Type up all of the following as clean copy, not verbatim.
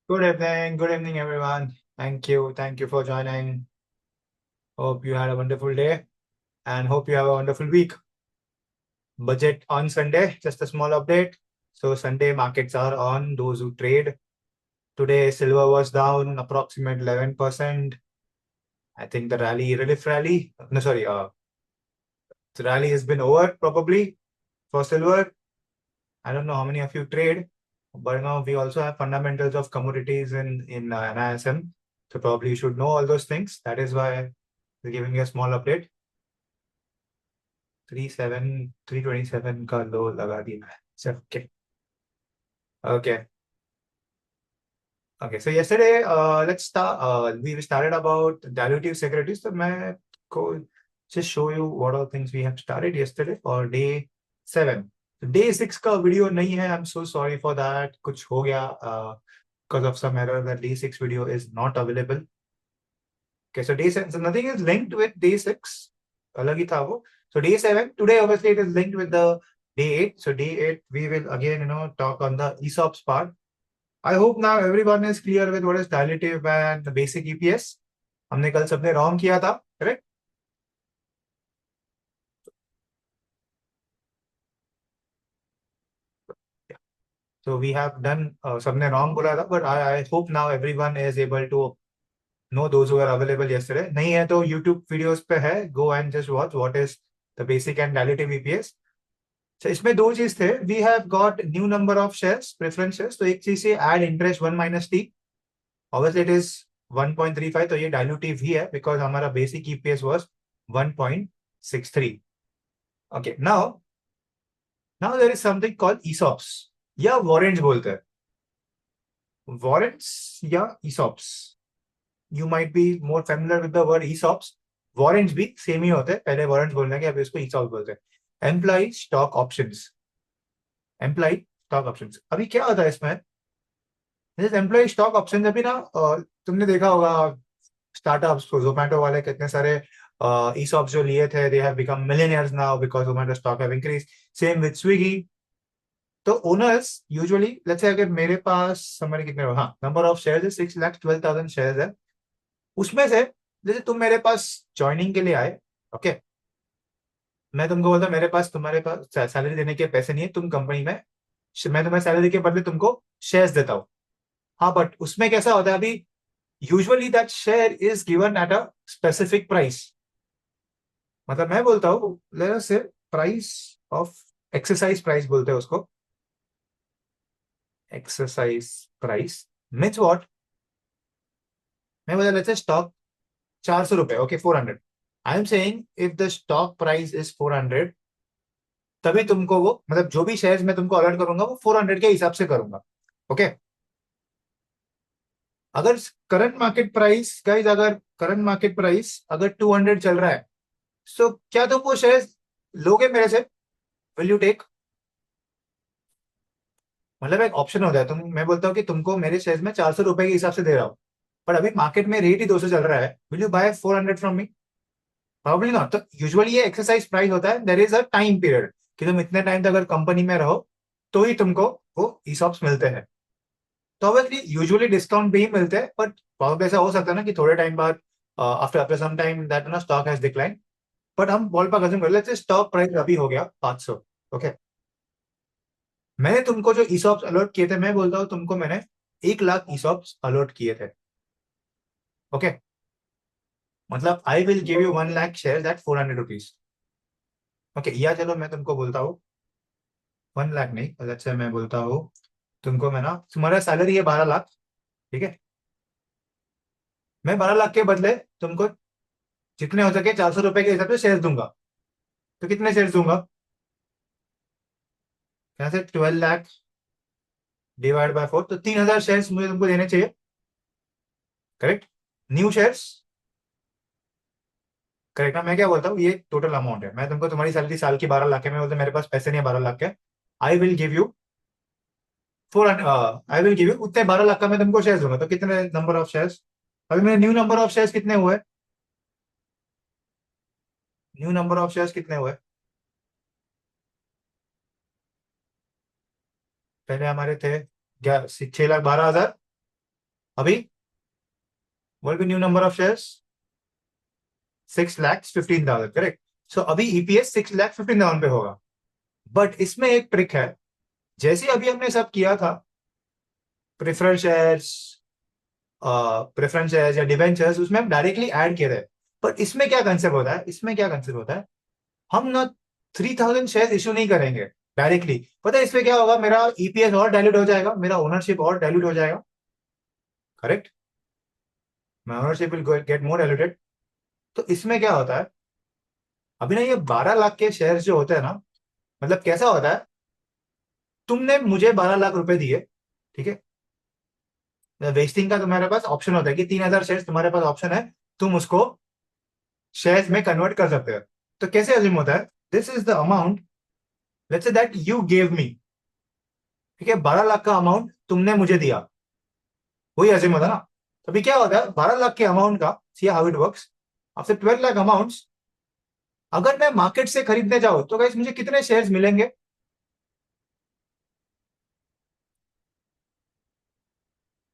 Good evening, everyone. Thank you for joining. Hope you had a wonderful day and hope you have a wonderful week. Budget on Sunday, just a small update. So, Sunday markets are on, those who trade. Today, silver was down approximately 11%. I think the relief rally, no, sorry, the rally has been over probably for silver. I don't know how many of you trade, but now we also have fundamentals of commodities in NISM. So probably you should know all those things. That is why we're giving you a small update. 327 का लो लगा दिया है. So, okay. Okay. So yesterday, let's start. We started about dilutive securities. So मैं को just show you what all things we have started yesterday for day 7. So day 6 का video नहीं है. I'm so sorry for that. कुछ हो गया because of some error. That day 6 video is not available. Okay. So day 7. So nothing is linked with day 6. अलग ही था वो. So day 7 today obviously it is linked with the day 8. So day 8 we will again talk on the ESOPs part. I hope now everyone is clear with what is dilutive and the basic EPS. हमने कल सबने wrong किया था, correct? Yeah. So we have done सबने wrong बोला था, but I hope now everyone is able to know those who are available yesterday. नहीं है तो YouTube videos पे है, go and just watch what is the basic and dilutive EPS. So इसमें दो चीज थे. We have got new number of shares, preferences. तो एक चीज से add interest 1 minus T. Obviously it is 1.35, तो ये dilutive ही है because हमारा basic EPS was 1.63. Okay, now there is something called ESOPs या warrants बोलते हैं. Warrants या ESOPs. You might be more familiar with the word ESOPs. Warrants भी same ही होते हैं. पहले warrants बोलने के अभी इसको ESOPs बोलते हैं. Employee stock options. Employee stock options. अभी क्या होता है इसमें, जैसे एम्प्लॉय स्टॉक ऑप्शंस अभी ना तुमने देखा होगा स्टार्टअप्स, जोमेटो वाले कितने सारे ESOPs जो लिए थे, they have become millionaires now because Zomato stock have increase. Same with Swiggy. तो ओनर्स यूजुअली लेट्स से अगर मेरे पास हमारे कितने, हाँ, नंबर ऑफ शेयर्स है 6,12,000 शेयर्स है. उसमें से जैसे तुम मेरे पास ज्वाइनिंग के लिए आए, ओके, मैं तुमको बोलता मेरे पास तुम्हारे पास सैलरी देने के पैसे नहीं है, तुम कंपनी में, मैं तुम्हें सैलरी के बदले तुमको शेयर्स देता हूँ. हाँ, बट उसमें कैसा होता है अभी, usually that share is given at a specific price. मतलब मैं बोलता हूँ लेट अस से प्राइस ऑफ एक्सरसाइज प्राइस बोलते हैं उसको. एक्सरसाइज प्राइस मीन्स व्हाट, मैं बोला लेट्स से स्टॉक 400 रुपए, okay, 400. I am saying if the stock price is 400, तभी तुमको वो, मतलब जो भी शेयर्स मैं तुमको अलॉट करूंगा वो 400 के हिसाब से करूंगा. ओके. अगर करंट मार्केट प्राइस गाइस, अगर करंट मार्केट प्राइस अगर 200 चल रहा है, सो क्या तुम वो शेयर्स लोगे मेरे से? Will you take? मतलब एक ऑप्शन होता है, तुम, मैं बोलता हूँ कि तुमको मेरे शेयर्स में 400 रुपए के हिसाब से दे रहा हूँ, पर अभी मार्केट में रेट ही 200 चल रहा है. Will you buy 400 from me? Probably not. तो यूजुअली ये एक्सरसाइज प्राइस होता है. There is a time period कि तुम इतने टाइम तक अगर कंपनी में रहो तो ही तुमको वो ESOPs मिलते हैं. तो ऑब्वियसली यूजुअली डिस्काउंट भी मिलते हैं, बट बहुत ऐसा हो सकता है ना कि थोड़े टाइम बाद after after some time that ना स्टॉक हैज डिक्लाइन. बट हम बॉल पर अज्यूम कर लेते हैं स्टॉक प्राइस अभी हो गया 500. ओके. मैंने तुमको जो ESOPs अलॉट किए थे, मैं बोलता हूँ तुमको मैंने 1 लाख ESOPs अलॉट किए थे. ओके. मतलब आई will give you 1 lakh share that 400 rupees. Okay, या चलो मैं तुमको बोलता हूँ 1 लाख नहीं, अलग से मैं बोलता हूँ तुमको, मैं ना, तुम्हारा सैलरी है 12 लाख, ठीक है, मैं 12 लाख के बदले तुमको जितने हो सके 400 रुपए के हिसाब से शेयर दूंगा. तो कितने शेयर दूंगा? यहाँ से 12 लाख डिवाइड बाय 4, तो 3,000 शेयर मुझे तुमको देने चाहिए, करेक्ट? न्यू शेयर्स, करेक्ट ना? मैं क्या बोलता हूँ, ये टोटल अमाउंट है. मैं तुमको, तुम्हारी सैलरी साल की 12 लाख है, मैं बोलता मेरे पास पैसे नहीं है 12 लाख के. आई will give you 400, I will give you उतने 12 लाख का मैं तुमको शेयर दूंगा. तो कितने नंबर ऑफ शेयर्स? अभी मेरे न्यू नंबर ऑफ शेयर्स कितने हुए? न्यू नंबर ऑफ शेयर्स कितने हुए? पहले हमारे थे 6,12,000. अभी what will be new number of shares? 6,15,000, correct. सो अभी ईपीएस 6,15,000 पे होगा. बट इसमें एक ट्रिक है. जैसे अभी हमने सब किया था, प्रेफरेंस शेयर्स, या डिवेंचर्स, उसमें हम डायरेक्टली ऐड किए थे. पर इसमें क्या कंसेप्ट होता है, हम ना 3,000 शेयर इशू नहीं करेंगे डायरेक्टली. पता है इसमें क्या होगा, मेरा ईपीएस और डायल्यूट हो जाएगा, मेरा ओनरशिप और डायल्यूट हो जाएगा. Correct. My ownership will get more diluted. तो इसमें क्या होता है, अभी ना ये 12 लाख के शेयर जो होते हैं ना, मतलब कैसा होता है, तुमने मुझे 12 लाख रुपए दिए, ठीक है. वेस्टिंग का तुम्हारे पास ऑप्शन होता है कि 3,000 शेयर तुम्हारे पास ऑप्शन है, तुम उसको शेयर्स में कन्वर्ट कर सकते हो. तो कैसे अज्यूम होता है, this is the amount, let's say that you gave me. ठीक है, 12 लाख का अमाउंट तुमने मुझे दिया, वही अज्यूम होता है ना. तो अभी क्या होता है, 12 लाख के अमाउंट का, see how it works, after 12 lakh amounts, अगर मैं मार्केट से खरीदने जाऊं तो गाइस मुझे कितने शेयर्स मिलेंगे.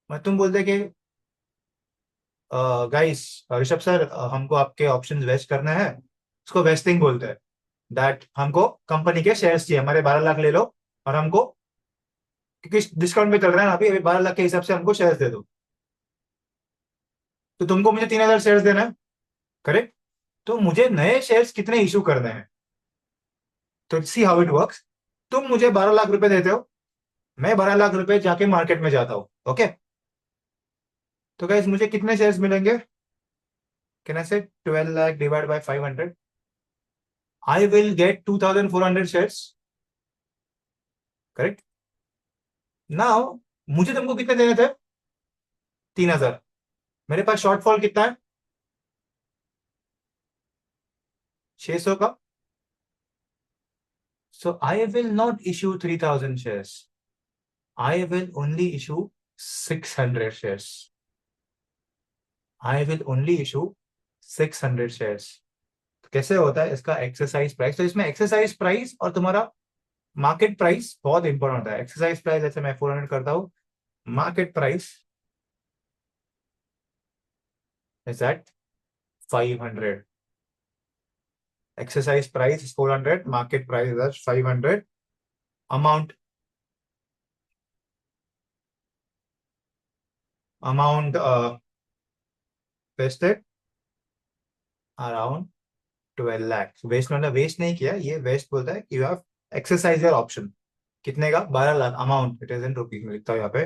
मैं तुम बोलते कि गाइस, ऋषभ सर, हमको आपके ऑप्शन वेस्ट करने हैं, उसको वेस्टिंग बोलते हैं. दैट हमको कंपनी के शेयर्स चाहिए, हमारे 12 लाख ले लो, और हमको, क्योंकि डिस्काउंट में चल रहा है ना अभी, 12 लाख के हिसाब से हमको शेयर्स दे दो. तो तुमको मुझे 3,000 शेयर्स देना है, करेक्ट. तो मुझे नए शेयर्स कितने इशू करने हैं. तो सी हाउ इट वर्क्स, तुम मुझे 12 लाख रुपए देते हो, मैं 12 लाख रुपए जाके मार्केट में जाता हूँ. ओके. तो गाइस मुझे कितने शेयर्स मिलेंगे, कैन आई से 12 lakh divide by 500, I will get 2,400 shares. Correct. Now मुझे तुमको कितने देने थे, 3,000. मेरे पास शॉर्टफॉल कितना है, 600 का. So I will not issue 3,000 shares, I will only issue 600 shares. I will only issue 600 shares. कैसे होता है इसका एक्सरसाइज प्राइस, तो इसमें एक्सरसाइज प्राइस और तुम्हारा मार्केट प्राइस बहुत इंपॉर्टेंट होता है. एक्सरसाइज प्राइस जैसे मैं 400 करता हूँ, market price is at 500. Exercise price is 400, market price is at 500. Amount, amount wasted around 12 lakh. Waste मतलब वेस्ट नहीं किया, ये वेस्ट बोलता है कि you have exercise your option. कितने का, 12 lakh. Amount it is in rupees में लिखता हूँ यहाँ पे,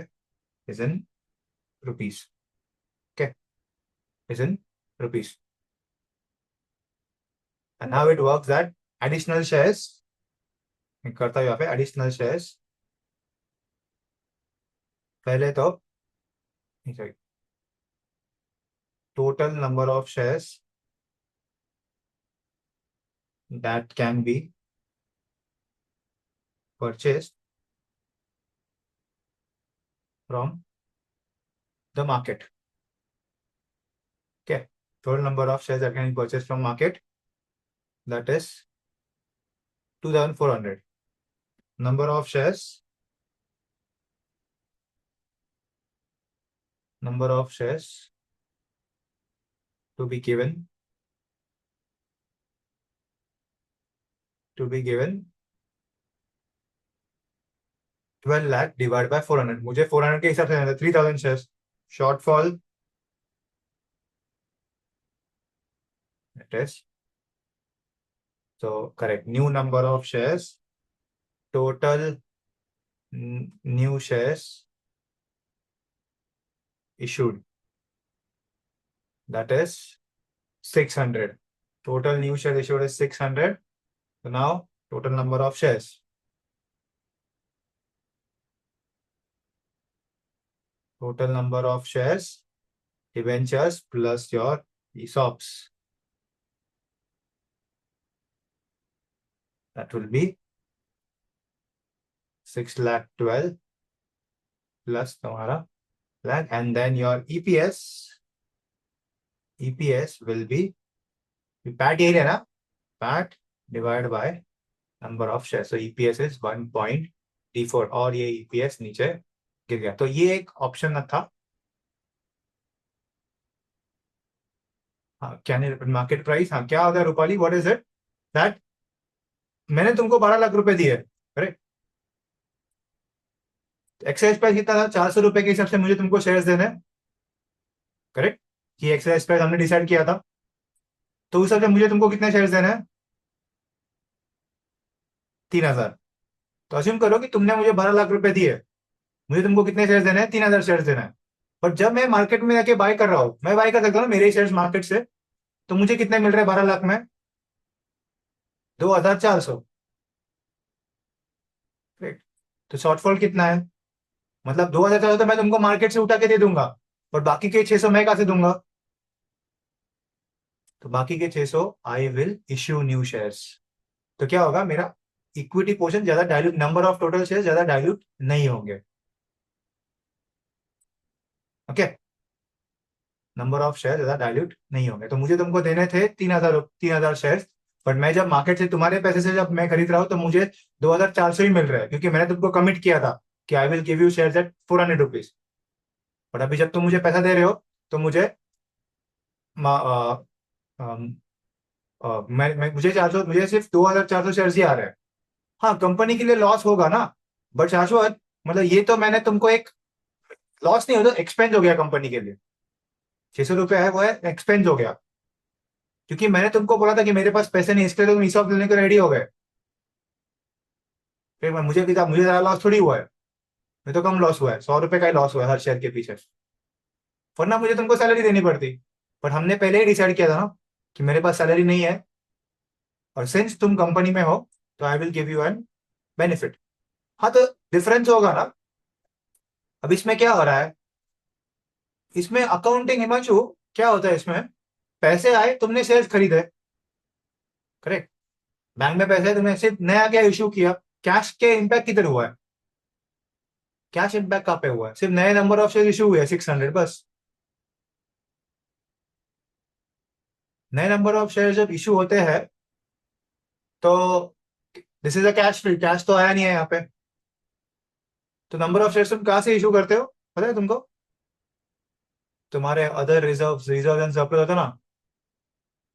is in rupees. Okay, is in rupees. And how it works that additional shares, करता हूँ यहाँ पे एडिशनल शेयर्स. पहले तो total number of shares that can be purchased from the market. Okay, total number of shares that can be purchased from market, that is 2,400. Number of shares, to be given, 12 lakh divided by 400. मुझे 400 के हिसाब से 3,000 shares. Shortfall, it is, so correct, new number of shares, total new shares issued, that is 600. Total new shares issued is 600. So now total number of shares, debentures plus your ESOPs, that will be 6,12,000 plus तुम्हारा lakh, and then your EPS will be, PAT यही रहना, PAT divided by number of shares. So EPS is 1.34, और ये EPS नीचे गिर गया. तो ये एक ऑप्शन था हाँ, क्या नहीं, मार्केट प्राइस, हाँ क्या होता है Rupali, what is it that, मैंने तुमको 12 लाख रुपए दिए, करेक्ट। एक्साइज प्राइस कितना था, 400 रुपए के हिसाब से मुझे तुमको शेयर्स देने हैं, करेक्ट। कि एक्साइज प्राइस हमने डिसाइड किया था, तो उस हिसाब से मुझे तुमको कितने शेयर्स देने हैं, 3,000। तो अज्यूम करो कि तुमने मुझे 12 लाख रुपए दिए, मुझे तुमको कितने शेयर्स देने हैं, 3,000 शेयर्स देना है। बट जब मैं मार्केट में जाके बाय कर रहा हूँ, मैं बाय कर सकता हूँ ना मेरे शेयर्स मार्केट से, तो मुझे कितने मिल रहे हैं 12 लाख में, 2,400, राइट। तो शॉर्टफॉल कितना है, मतलब 2,400 तो मैं तुमको मार्केट से उठा के दे दूंगा, और बाकी के 600 मैं कहाँ से दूंगा, तो बाकी के 600 I will issue new shares. तो क्या होगा, मेरा इक्विटी पोर्शन ज्यादा dilute, number of total share ज्यादा डाइल्यूट नहीं होंगे, ओके। नंबर ऑफ शेयर ज्यादा डाइल्यूट नहीं होंगे। तो मुझे तुमको देने थे 3,000 शेयर, बट मैं जब मार्केट से तुम्हारे पैसे से जब मैं खरीद रहा हूँ, तो मुझे 2,400 ही मिल रहा है, क्योंकि मैंने तुमको कमिट किया था कि आई will give you share eight 400 rupees. But अभी जब तुम मुझे पैसा दे रहे हो, तो मुझे अम, मुझे 400, मुझे सिर्फ 2,400 शेयर ही आ रहे हैं। हाँ, कंपनी के लिए लॉस होगा ना, बट शाश्वत, मतलब ये तो मैंने तुमको एक, लॉस नहीं होता, एक्सपेंस हो गया कंपनी के लिए। 600 रुपये है, वो है एक्सपेंस हो गया, क्योंकि मैंने तुमको बोला था कि मेरे पास पैसे नहीं, इसके लिए तुम ईसॉप लेने को रेडी हो गए। फिर मुझे ज्यादा लॉस थोड़ी हुआ है, मैं तो कम लॉस हुआ है, 100 रुपए का ही लॉस हुआ है हर शेयर के पीछे, वरना मुझे तुमको सैलरी देनी पड़ती। बट हमने पहले ही डिसाइड किया था ना कि मेरे पास सैलरी नहीं है, और सिंस तुम कंपनी में हो, तो I will give you an benefit. हाँ, तो डिफरेंस होगा ना। अब इसमें क्या हो रहा है, इसमें अकाउंटिंग, हिमांशु, क्या होता है इसमें, पैसे आए, तुमने शेयर्स खरीदे, करेक्ट। बैंक में पैसे तुमने सिर्फ नया क्या इशू किया, कैश के इम्पैक्ट किधर हुआ है, कैश इम्पैक्ट कहाँ पे हुआ है, सिर्फ नए नंबर ऑफ शेयर इशू हुए 600 बस। नए नंबर ऑफ शेयर जब इशू होते हैं, तो this is a cash free, cash तो आया नहीं है यहाँ पे। तो नंबर ऑफ शेयर तुम कहाँ से इशू करते हो, पता है तुमको, तुम्हारे अदर रिजर्व एंड सरप्लस होता है ना,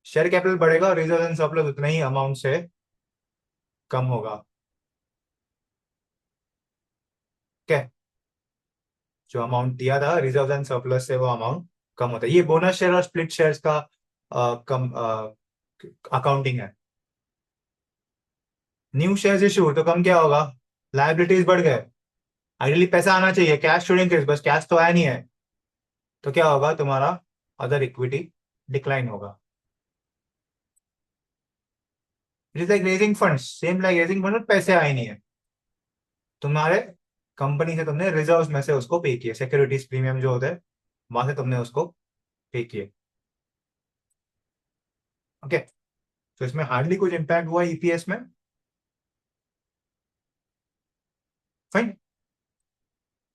शेयर कैपिटल बढ़ेगा और रिजर्व एंड सरप्लस उतना ही अमाउंट से कम होगा, क्या, जो अमाउंट दिया था रिजर्व एंड सरप्लस से वो अमाउंट कम होता है। ये बोनस शेयर और स्प्लिट शेयर्स का कम अकाउंटिंग है। न्यू शेयर्स इशू तो कम क्या होगा, लायबिलिटीज बढ़ गए, आइडियली पैसा आना चाहिए, कैश शुड इंक्रीज, बस कैश तो आया नहीं है, तो क्या होगा, तुम्हारा अदर इक्विटी डिक्लाइन होगा। It is like raising funds, same like raising fund, पैसे आए नहीं है तुम्हारे, कंपनी से तुमने रिजर्व्स में से उसको पे किए, सिक्योरिटीज प्रीमियम जो होता है, वहां से तुमने उसको पे किए, ओके। तो इसमें हार्डली कुछ इंपैक्ट हुआ ईपीएस में, फाइन।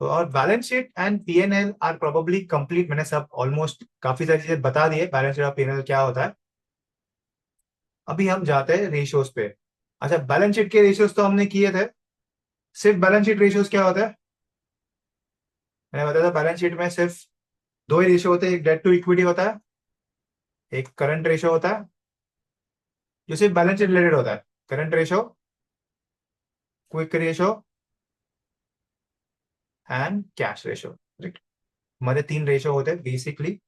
तो और balance sheet and PNL are probably complete, मैंने सब ऑलमोस्ट काफी सारी चीजें बता दी है, बैलेंस शीट और पीएनएल क्या होता है। अभी हम जाते हैं रेशियोज पे। अच्छा, बैलेंस शीट के रेशियोज तो हमने किए थे, सिर्फ बैलेंस शीट रेशियोज क्या होता है, मैंने बताया था बैलेंस शीट में सिर्फ दो ही रेशियो होते हैं, एक डेट टू इक्विटी होता है, एक करंट रेशियो होता है, जो सिर्फ बैलेंस शीट रिलेटेड होता है, current ratio, quick ratio and cash ratio, right. हमारे तीन रेशियो होते हैं बेसिकली,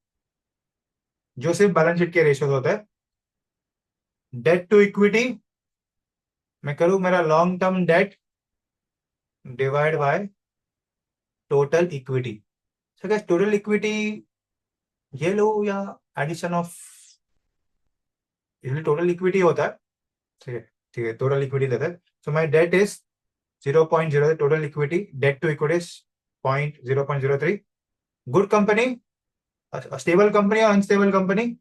जो सिर्फ बैलेंस शीट के रेशियो होते हैं। डेट टू इक्विटी, मैं करूं मेरा long term date divide by total equity. Total equity ये लो, या एडिशन ऑफ, इसलिए टोटल इक्विटी होता है, ठीक है, ठीक है, टोटल इक्विटी लेते हैं। So my debt is 0.0, total equity, debt to equity 0.03। Good company, stable company और unstable company,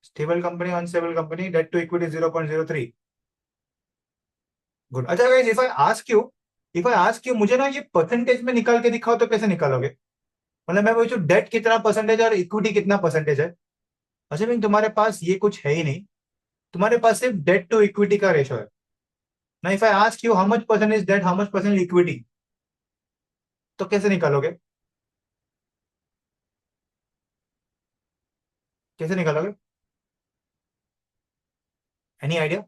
stable company unstable company, debt to equity 0.03, good. अच्छा guys, if I ask you मुझे ना ये परसेंटेज में निकाल के दिखाओ, तो कैसे निकालोगे, मतलब मैं पूछूं डेट कितना परसेंटेज और इक्विटी कितना परसेंटेज है, अच्छा भाई तुम्हारे पास ये कुछ है ही नहीं, तुम्हारे पास सिर्फ डेट टू इक्विटी का रेशो है ना। If I ask you how much percent is debt, how much percent equity, तो कैसे निकालोगे, कैसे निकालोगे? Any idea?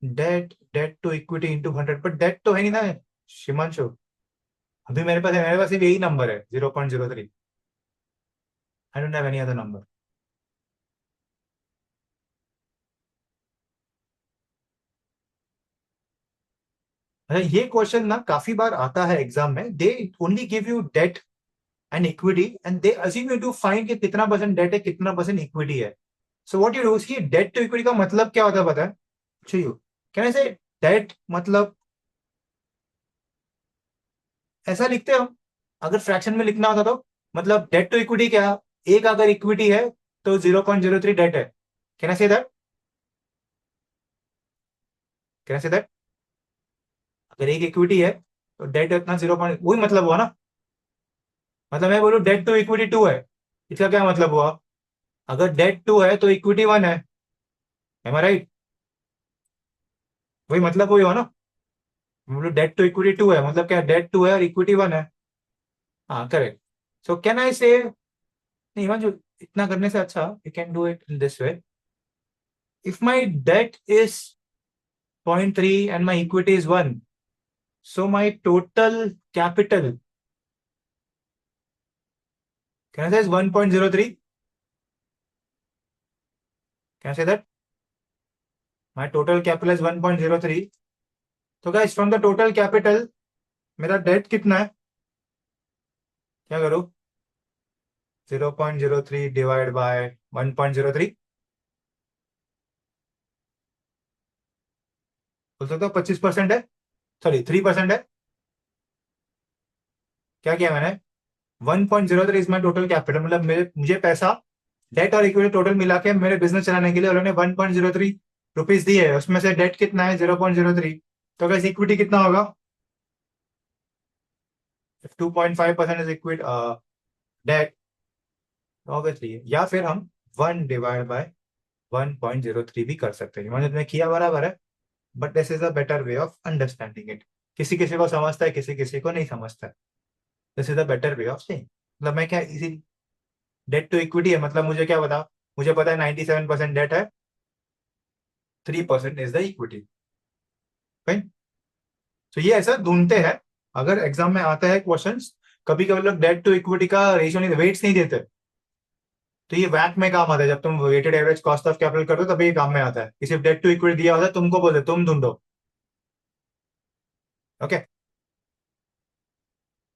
Debt to equity into 100, but debt तो है नहीं ना शिमांशु। अभी मेरे पास सिर्फ यही नंबर है, 0.03। I don't have any other number. अच्छा, ये क्वेश्चन ना काफी बार आता है एग्जाम में। They only give you debt and equity and they assume you to find कि कितना परसेंट डेट है, कितना परसेंट इक्विटी है। सो व्हाट यू डू, इसकी डेट टू इक्विटी का मतलब क्या होता है पता है? चाहिए, कैन आई से डेट मतलब ऐसा लिखते हो? अगर फ्रैक्शन में लिखना होता तो मतलब डेट टू इक्विटी क्या, एक अगर इक्विटी है तो 0.03 डेट है। Can I say that? Can I say that? अगर एक इक्विटी है तो डेट इतना 0 पॉइंट, वही मतलब हुआ ना। मतलब मैं बोलूं डेट टू इक्विटी 2 है, इसका क्या मतलब हुआ? अगर डेट 2 है तो इक्विटी 1 है। एम आई राइट? वही मतलब वही हुआ ना। मैं बोलूं डेट टू इक्विटी 2 है मतलब क्या, डेट 2 है और इक्विटी 1 है। हाँ करेक्ट। सो कैन आई से, नहीं जो इतना करने से अच्छा you can do it in this way. If my debt is 0.3 and my equity is 1, so my total capital, can I say is 1.03? Can I say that? My total capital is 1.03. तो guys from the total capital मेरा date कितना है? क्या करूं? 0.03 divide by 1.03। बोल सकते हो 25% है, सॉरी 3% है। क्या किया मैंने? 1.03 इज माई टोटल कैपिटल, मतलब मेरे मुझे पैसा डेट और इक्विटी टोटल मिला के मेरे बिजनेस चलाने के लिए उन्होंने 1.03 रुपीज दिए है। उसमें से डेट कितना है? 0.03। तो गैस इक्विटी कितना होगा? 2.5% इज इक्विट डेट, ऑब्वियसली। या फिर हम 1 डिवाइड बाय 1.03 भी कर सकते हैं, मैंने किया बराबर है। But this is a better way of understanding it. किसी किसी को समझता है, किसी किसी को नहीं समझता है। This is a better way of saying. मतलब मैं क्या इसी, डेट टू इक्विटी है मतलब मुझे क्या पता, मुझे पता है 97% डेट है, 3% इज द इक्विटी। तो ये ऐसा ढूंढते हैं। अगर एग्जाम में आता है क्वेश्चंस, कभी कभी लोग डेट टू इक्विटी का रेशियो नहीं, वेट्स नहीं देते, तो ये वैक में काम आता है। जब तुम weighted average cost of capital करते हो तभी ये काम में आता है। कि सिर्फ डेट टू इक्विटी दिया होता है, तुमको बोलते तुम ढूंढो। Okay,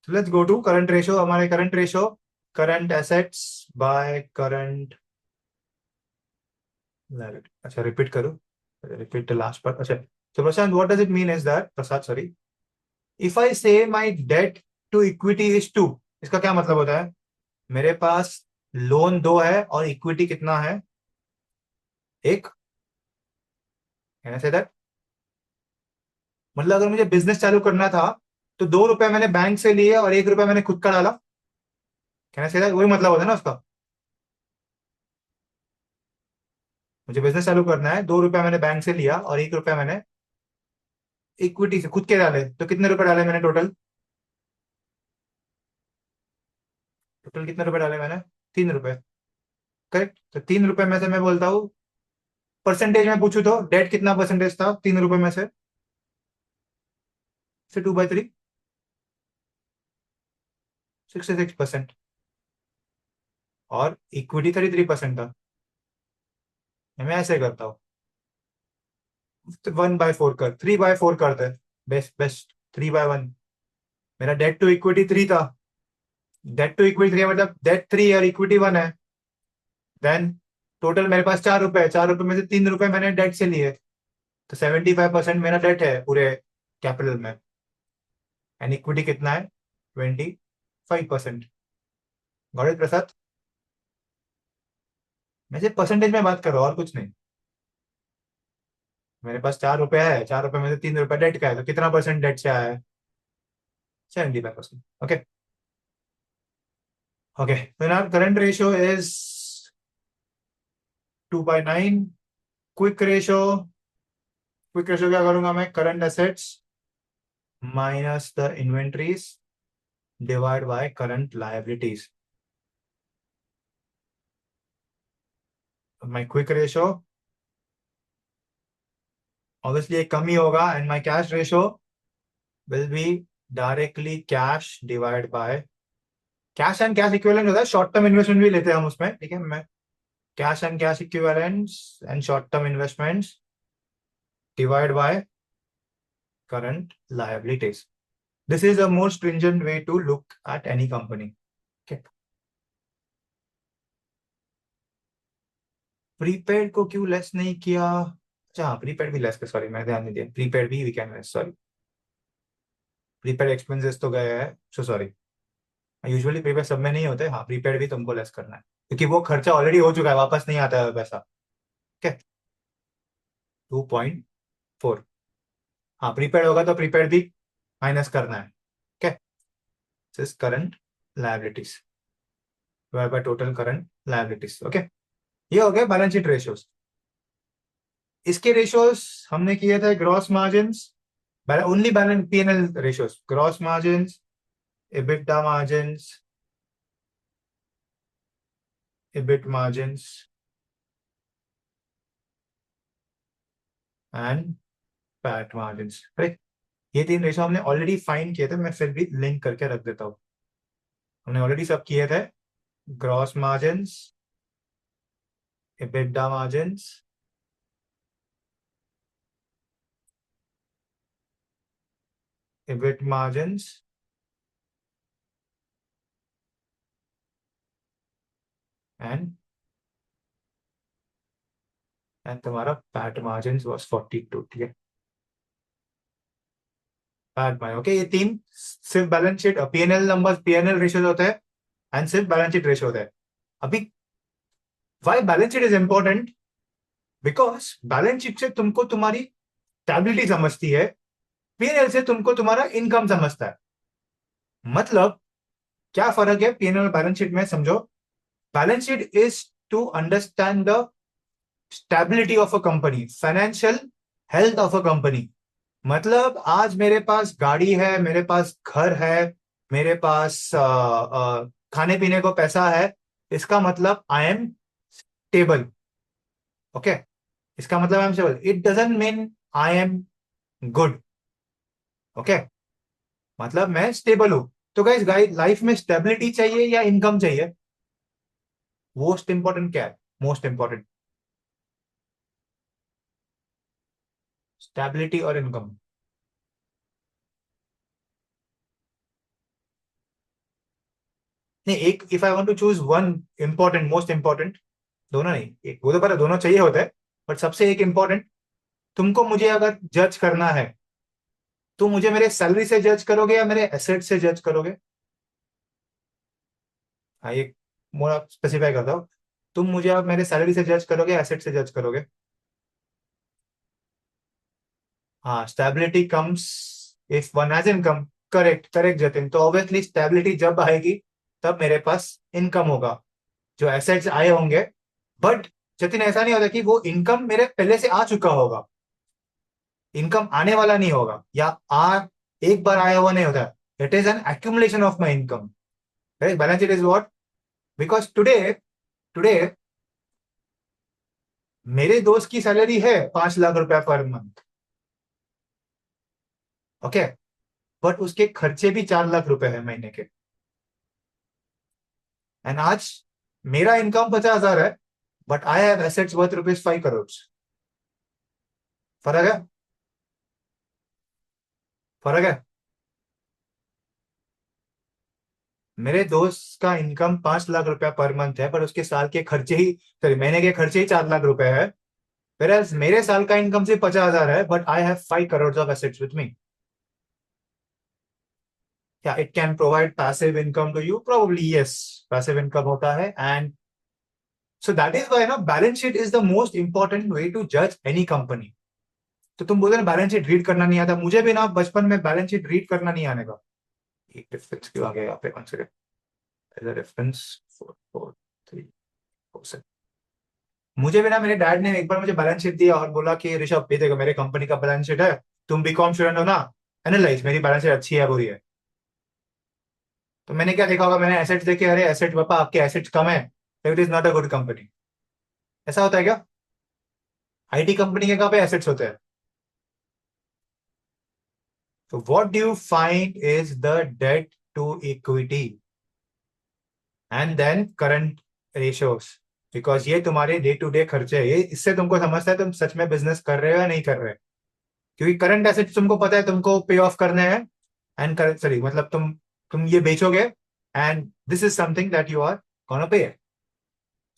let's go to current ratio. हमारे current ratio, current assets by current liability. अच्छा रिपीट करो, रिपीट द लास्ट पार्ट। अच्छा, तो Prashant what does it mean is that, Prasad sorry, if I say my debt to equity is 2, इसका क्या मतलब होता है? मेरे पास लोन 2 है और इक्विटी कितना है? 1। Can I say that? मतलब अगर मुझे बिजनेस चालू करना था तो 2 रुपए मैंने बैंक से लिए और 1 रुपया मैंने खुद का डाला। Can I say that? वही मतलब होता है ना उसका। मुझे बिजनेस चालू करना है, 2 रुपया मैंने बैंक से लिया और 1 रुपया मैंने इक्विटी से खुद के डाले, तो कितने रुपए डाले मैंने टोटल? टोटल कितने रुपए डाले मैंने? 3 रुपए। करेक्ट। तो 3 रुपए में से मैं बोलता हूँ, परसेंटेज में पूछू तो डेट कितना परसेंटेज था 3 रुपए में से 2/3, 66%। और इक्विटी 33% था। मैं ऐसे करता हूँ, 1/4 कर, 3/4 कर दे। Best best, 3/1। मेरा डेट टू इक्विटी 3 था, डेट टू इक्विटी 3 मतलब डेट 3 और इक्विटी 1 है। देन टोटल मेरे पास 4 रुपए है, 4 रुपए में से 3 रुपए मैंने डेट से लिए, तो 75% मेरा डेट है पूरे कैपिटल में। एंड इक्विटी कितना है? 25%। गॉट इट प्रसाद? मैं सिर्फ परसेंटेज में बात कर रहा हूँ और कुछ नहीं। मेरे पास 4 रुपए है, 4 रुपए में से 3 रुपए डेट का है, तो कितना परसेंट डेट से आया है? 75%। Okay. Okay, so now current ratio is 2/9। Quick ratio, quick ratio क्या करूंगा मैं? Current assets minus the inventories divide by current liabilities. My quick ratio obviously एक कम ही होगा, and my cash ratio will be directly cash divide by cash and cash equivalent होता है, short term investment भी लेते हैं हम उसमें, ठीक है। मैं cash and cash equivalents and short term investments divide by current liabilities. This is a more stringent way to look at any company. Okay. Prepaid को क्यों लेस नहीं किया? अच्छा हाँ, प्रीपेड भी लेस कर, सॉरी मैं ध्यान नहीं दिया, प्रीपेड भी we can less, sorry. Prepaid expenses तो गए हैं, सो सॉरी। यूजुअली प्रीपेड सब में नहीं होते, हाँ प्रीपेड भी तुमको लेस करना है क्योंकि वो खर्चा ऑलरेडी हो चुका है, वापस नहीं आता है पैसा। ठीक है, 2.4। हाँ प्रीपेड होगा तो प्रीपेड भी माइनस करना है। ठीक है, current liabilities by total current liabilities. Okay, ये हो गया बैलेंस शीट रेशियोज। इसके रेशियोज हमने किए थे gross margin, only balance PNL ratios, gross margin, EBITDA margin, EBIT margin and PAT margin. Right, ये तीन रेशियो हमने ऑलरेडी फाइंड किए थे, मैं फिर भी लिंक करके रख देता हूं। हमने ऑलरेडी सब किए थे, gross margin, EBITDA margin, EBIT margin and तुम्हारा पैट मार्जिन वाज 42। ठीक है, पैट मार्जिन। ओके, ये तीन सिर्फ balance sheet PNL numbers, PNL ratios होते हैं एंड सिर्फ बैलेंस शीट रेशियो होता है। अभी why balance sheet is important? Because balance sheet से तुमको तुम्हारी स्टेबिलिटी समझती है, पीएनएल से तुमको तुम्हारा इनकम समझता है। मतलब क्या फर्क है पीएनएल और बैलेंस शीट में, समझो। Balance sheet is to understand the stability of a company, financial health of a company. मतलब आज मेरे पास गाड़ी है, मेरे पास घर है, मेरे पास खाने पीने को पैसा है, इसका मतलब आई एम स्टेबल। ओके, इसका मतलब I am stable, it doesn't mean I am good. Okay, मतलब मैं स्टेबल हूं। तो गाइस, लाइफ में स्टेबिलिटी चाहिए या इनकम चाहिए? मोस्ट इंपॉर्टेंट क्या है? मोस्ट इंपॉर्टेंट स्टेबिलिटी और इनकम। नहीं, एक, if I want to choose one important, most important, दोनों नहीं, एक वो तो पता, दोनों चाहिए होता है, बट सबसे एक इंपॉर्टेंट, तुमको मुझे अगर जज करना है तो मुझे मेरे सैलरी से जज करोगे या मेरे एसेट से जज करोगे? हाँ, एक मोड़ा स्पेसिफाई करता हूँ, तुम मुझे अब मेरे सैलरी से जज करोगे, एसेट से जज करोगे? हाँ, stability comes if one has income. Correct correct Jatin, तो ऑब्वियसली स्टेबिलिटी जब आएगी तब मेरे पास इनकम होगा, जो एसेट्स आए होंगे। बट जतिन, ऐसा नहीं होता कि वो इनकम मेरे पहले से आ चुका होगा, इनकम आने वाला नहीं होगा, या एक बार आया हुआ नहीं होता। It is an accumulation of my income. Balance sheet is what? Because today today मेरे दोस्त की सैलरी है 5 लाख रुपया पर मंथ। ओके, बट उसके खर्चे भी 4 लाख रुपए है महीने के। एंड आज मेरा इनकम 50,000 है, but I have assets worth ₹5 crore. फर्क है, फर्क है। मेरे दोस्त का इनकम 5 लाख रुपया पर मंथ है, पर उसके साल के खर्चे ही, सॉरी महीने के खर्चे ही 4 लाख रुपए है। Whereas मेरे साल का इनकम सिर्फ 50,000 है, but I have 5 crore of assets with me. क्या it can provide passive income to you? Probably yes, passive income होता है। And so that is why ना balance sheet is the most important way to जज any company. तो तुम बोल रहे balance sheet read करना नहीं आता, मुझे भी ना बचपन में बैलेंस शीट रीड करना नहीं आने का। एक डिफरेंस क्यों आ गया यहाँ पे? One second, reference 44347। मुझे भी ना मेरे डैड ने एक बार मुझे बैलेंस शीट दिया और बोला कि ऋषभ, ये देखो मेरे कंपनी का बैलेंस शीट है, तुम बीकॉम स्टूडेंट हो ना, एनालाइज मेरी बैलेंस शीट अच्छी है बुरी है। तो मैंने क्या देखा होगा, मैंने एसेट्स देखे, अरे एसेट पापा आपके एसेट्स कम है, तो it is not a good company. ऐसा होता है क्या? आईटी कंपनी के कहाँ पे एसेट्स होते हैं? तो what do you find is the debt to equity and then current ratios, because ये तुम्हारे डे टू डे खर्चे है, ये इससे तुमको समझता है तुम सच में बिजनेस कर रहे हो या नहीं कर रहे, क्योंकि करंट एसेट्स तुमको पता है तुमको पे ऑफ करने हैं, एंड करंट सॉरी मतलब तुम ये बेचोगे, and this is something that you are gonna pay.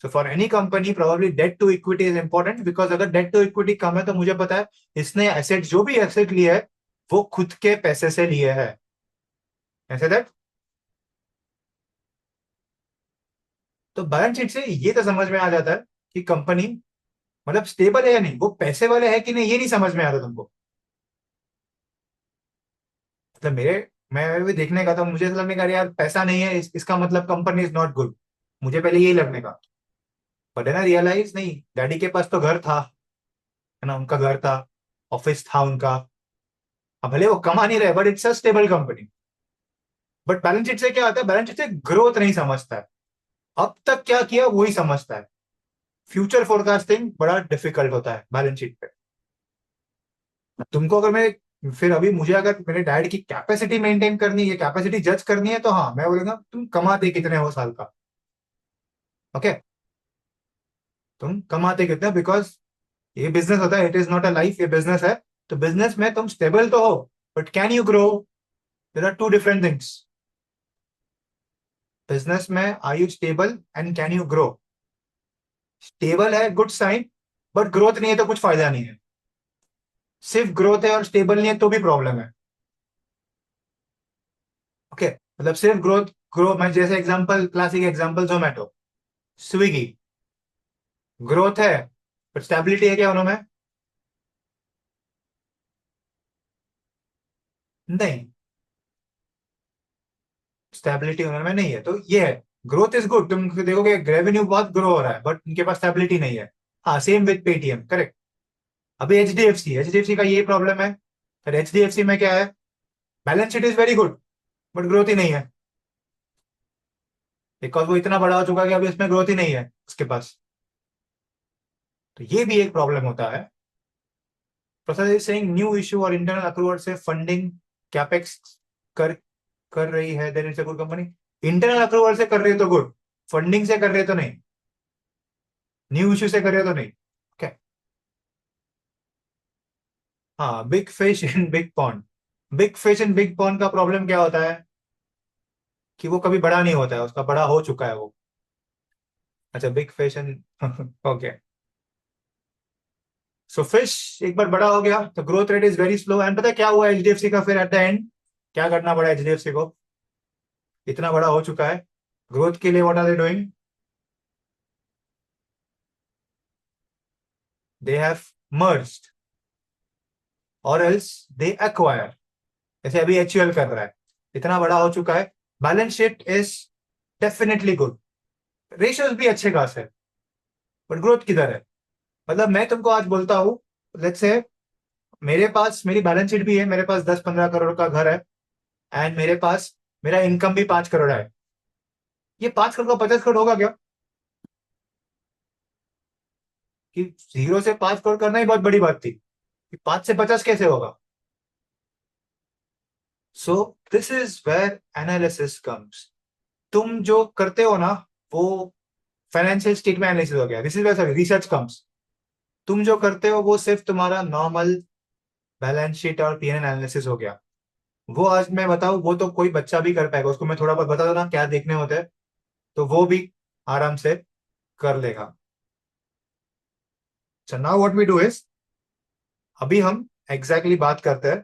So for any company probably debt to equity is important, because अगर डेट टू इक्विटी कम है तो मुझे पता है इसने एसेट जो भी एसेट लिए है वो खुद के पैसे से लिए है, ऐसे दैट। तो बैलेंस शीट से ये तो समझ में आ जाता है कि कंपनी मतलब स्टेबल है या नहीं, वो पैसे वाले है कि नहीं ये नहीं समझ में आता तुमको। मतलब मैं भी देखने का था, मुझे ऐसा लगने का यार पैसा नहीं है इसका मतलब कंपनी इज नॉट गुड, मुझे पहले यही लगने का। बट है ना रियलाइज नहीं, डैडी के पास तो घर था, है ना, उनका घर था, ऑफिस था उनका। अब भले वो कमा नहीं रहे but it's a stable company. But balance sheet से क्या आता है, बैलेंस शीट से ग्रोथ नहीं समझता है, अब तक क्या किया वही समझता है। फ्यूचर फोरकास्टिंग बड़ा डिफिकल्ट होता है बैलेंस शीट पे। तुमको अगर मैं फिर अभी मुझे अगर मेरे डैड की कैपेसिटी मेंटेन करनी है, कैपेसिटी जज करनी है, तो हाँ मैं बोलूंगा तुम कमाते कितने हो साल का। ओके, तुम कमाते कितने, बिकॉज ये बिजनेस होता है, it is not a life, ये बिजनेस है। तो बिजनेस में तुम स्टेबल तो हो, but can you grow? There are two different things. Business में are you stable and can you grow? Stable है गुड साइन, बट ग्रोथ नहीं है तो कुछ फायदा नहीं है। सिर्फ ग्रोथ है और स्टेबल नहीं है तो भी प्रॉब्लम है। ओके, मतलब सिर्फ ग्रोथ, ग्रो मैं जैसे example, classic example Zomato, Swiggy, growth है बट स्टेबिलिटी है क्या उन्होंने? नहीं, स्टेबिलिटी उन्होंने नहीं है, तो ये है। ग्रोथ इज गुड, तुम देखोगे रेवेन्यू बहुत ग्रो हो रहा है बट उनके पास स्टेबिलिटी नहीं है। हाँ सेम विद पेटीएम, करेक्ट। अभी एच डी एफ सी का ये प्रॉब्लम है। फिर एच डी एफ सी में क्या है, balance sheet is very good but growth ही नहीं है, बिकॉज वो इतना बड़ा हो चुका है कि अभी इसमें ग्रोथ ही नहीं है उसके पास। तो ये भी एक प्रॉब्लम होता है। Prasad is saying new issue और इंटरनल अक्रूवल से फंडिंग कैपेक्स कर कर रही है, then it's a good company. Internal accrual से कर रही है तो गुड, फंडिंग से कर रही है तो नहीं, न्यू इशू से कर रहे हो तो नहीं। ओके, हाँ big fish in big pond. Big fish in big pond का प्रॉब्लम क्या होता है कि वो कभी बड़ा नहीं होता है, उसका बड़ा हो चुका है वो। अच्छा big fish in okay, so fish एक बार बड़ा हो गया तो growth rate is very slow, and पता है क्या हुआ एचडीएफसी का फिर एट द एंड, क्या करना पड़ा एचडीएफसी को? इतना बड़ा हो चुका है, ग्रोथ के लिए what are they doing? They have merged or else they acquire, जैसे अभी एचयूएल कर रहा है, इतना बड़ा हो चुका है। Balance sheet is definitely good, ratios भी अच्छे खास है, बट ग्रोथ किधर है? मतलब मैं तुमको आज बोलता हूँ, लेट्स से मेरे पास मेरी बैलेंस शीट भी है, मेरे पास 10-15 करोड़ का घर है, एंड मेरे पास मेरा इनकम भी 5 करोड़ है। ये 5 करोड़ का 50 करोड़ होगा क्या? कि 0 से 5 करोड़ करना ही बहुत बड़ी बात थी, कि 5 से 50 कैसे होगा? So this is where analysis comes. तुम जो करते हो ना वो फाइनेंशियल स्टेटमेंट एनालिसिस हो गया, this is where research comes. तुम जो करते हो वो सिर्फ तुम्हारा नॉर्मल बैलेंस शीट और पीएनएल एनालिसिस हो गया। वो आज मैं बताऊं वो तो कोई बच्चा भी कर पाएगा, उसको मैं थोड़ा बहुत बता दो ना क्या देखने होते हैं, तो वो भी आराम से कर लेगा। So now what we do is, अभी हम एग्जैक्टली बात करते हैं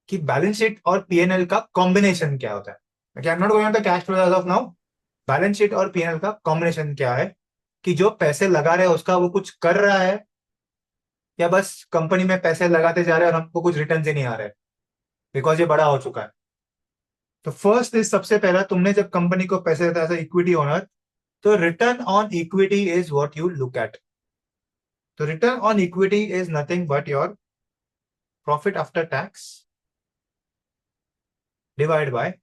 कि बैलेंस शीट और पीएनएल का कॉम्बिनेशन क्या होता है। I am not going on the cash flow as of now. Balance sheet और पीएनएल का कॉम्बिनेशन क्या है, कि जो पैसे लगा रहे हैं उसका वो कुछ कर रहा है, या बस कंपनी में पैसे लगाते जा रहे हैं और हमको कुछ रिटर्न ही नहीं आ रहे, बिकॉज ये बड़ा हो चुका है। तो फर्स्ट इज, सबसे पहला तुमने जब कंपनी को पैसे देता है इक्विटी ओनर, तो return on equity is what you look at. तो return on equity is nothing but your profit after tax divide by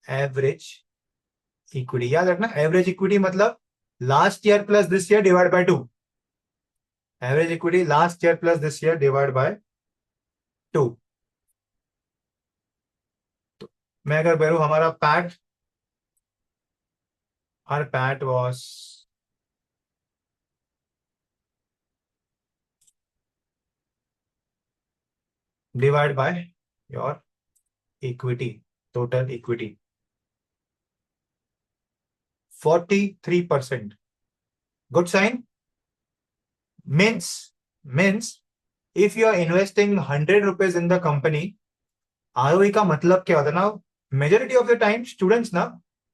average equity. याद रखना एवरेज इक्विटी मतलब last year plus this year divide by 2, average equity last year plus this year divide by 2। तो मैं अगर बोलूं हमारा PAT, our PAT was divided by your equity, total equity, 43%. Good sign. Means if you are investing 100 rupees in the company, ROE का मतलब क्या होता है ना, majority of the time students ना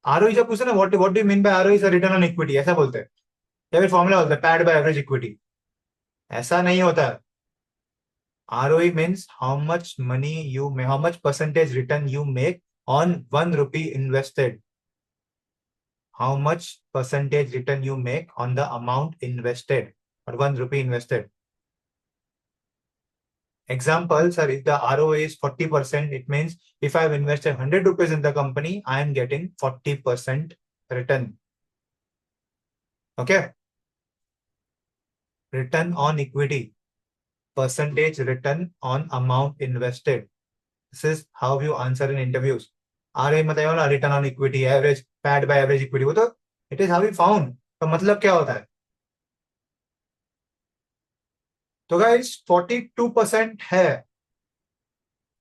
ROE जब पूछते ना what what do mean by ROE is return on equity ऐसा बोलते हैं, या फिर फॉर्मूला होता है पैड बाय एवरेज इक्विटी। ऐसा नहीं होता है। ROE means how much money you make, how much percentage return you make on 1 rupee invested. How much percentage return you make on the amount invested or 1 rupee invested. Example, sir, if the ROA is 40%, it means if I have invested 100 rupees in the company, I am getting 40% return. Okay. Return on equity, percentage return on amount invested. This is how you answer in interviews. ROE मतलब ना return on equity, average PAT by average equity, वो तो it is how we found. तो मतलब क्या होता है? तो गाइस 42% है।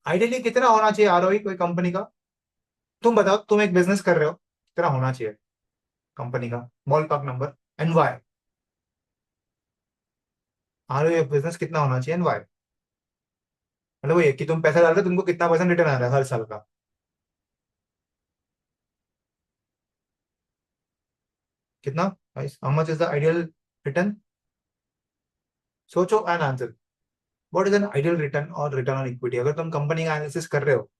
आइडियली कितना होना चाहिए आरओई कोई कंपनी का? तुम बताओ, तुम एक बिजनेस कर रहे हो, कितना होना चाहिए कंपनी का ball park number and why? ROE business कितना होना चाहिए एंड वाई? मतलब वो ये कि तुम पैसा डाल रहे हो, तुमको कितना परसेंट रिटर्न आ रहा है हर साल का? कितना guys? How much is the ideal return? सोचो and answer. What is an ideal return और रिटर्न ऑन इक्विटी? अगर तुम कंपनी का एनालिसिस कर रहे हो,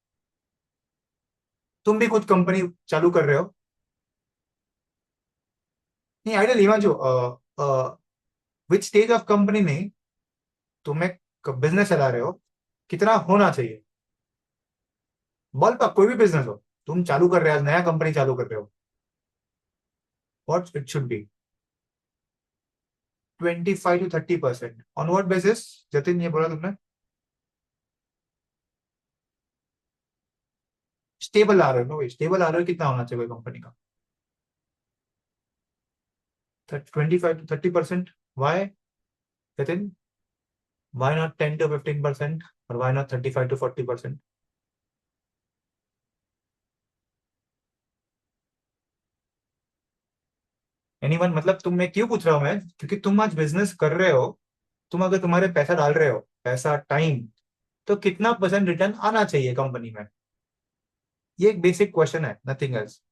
तुम भी खुद कंपनी चालू कर रहे हो, नहीं ideal Himanshu, which stage of company नहीं, तुम एक बिजनेस चला रहे हो, कितना होना चाहिए? बॉल पर कोई भी बिजनेस हो, तुम चालू कर रहे हो, नया कंपनी चालू कर रहे हो, what it should be? 25 to 30%। On what basis? Jatin ये बोला तुमने स्टेबल आ रहे हो, स्टेबल आ रहे हो, कितना होना चाहिए कंपनी का? 25 to 30%। Why Jatin? Why not 10 to 15%? और वाई नॉट 35 to 40%? एनीवन? मतलब तुम, मैं क्यों पूछ रहा हूं मैं, क्योंकि तुम आज बिजनेस कर रहे हो, तुम अगर तुम्हारे पैसा डाल रहे हो, पैसा टाइम, तो कितना परसेंट रिटर्न आना चाहिए कंपनी में? ये एक बेसिक क्वेश्चन है, nothing else.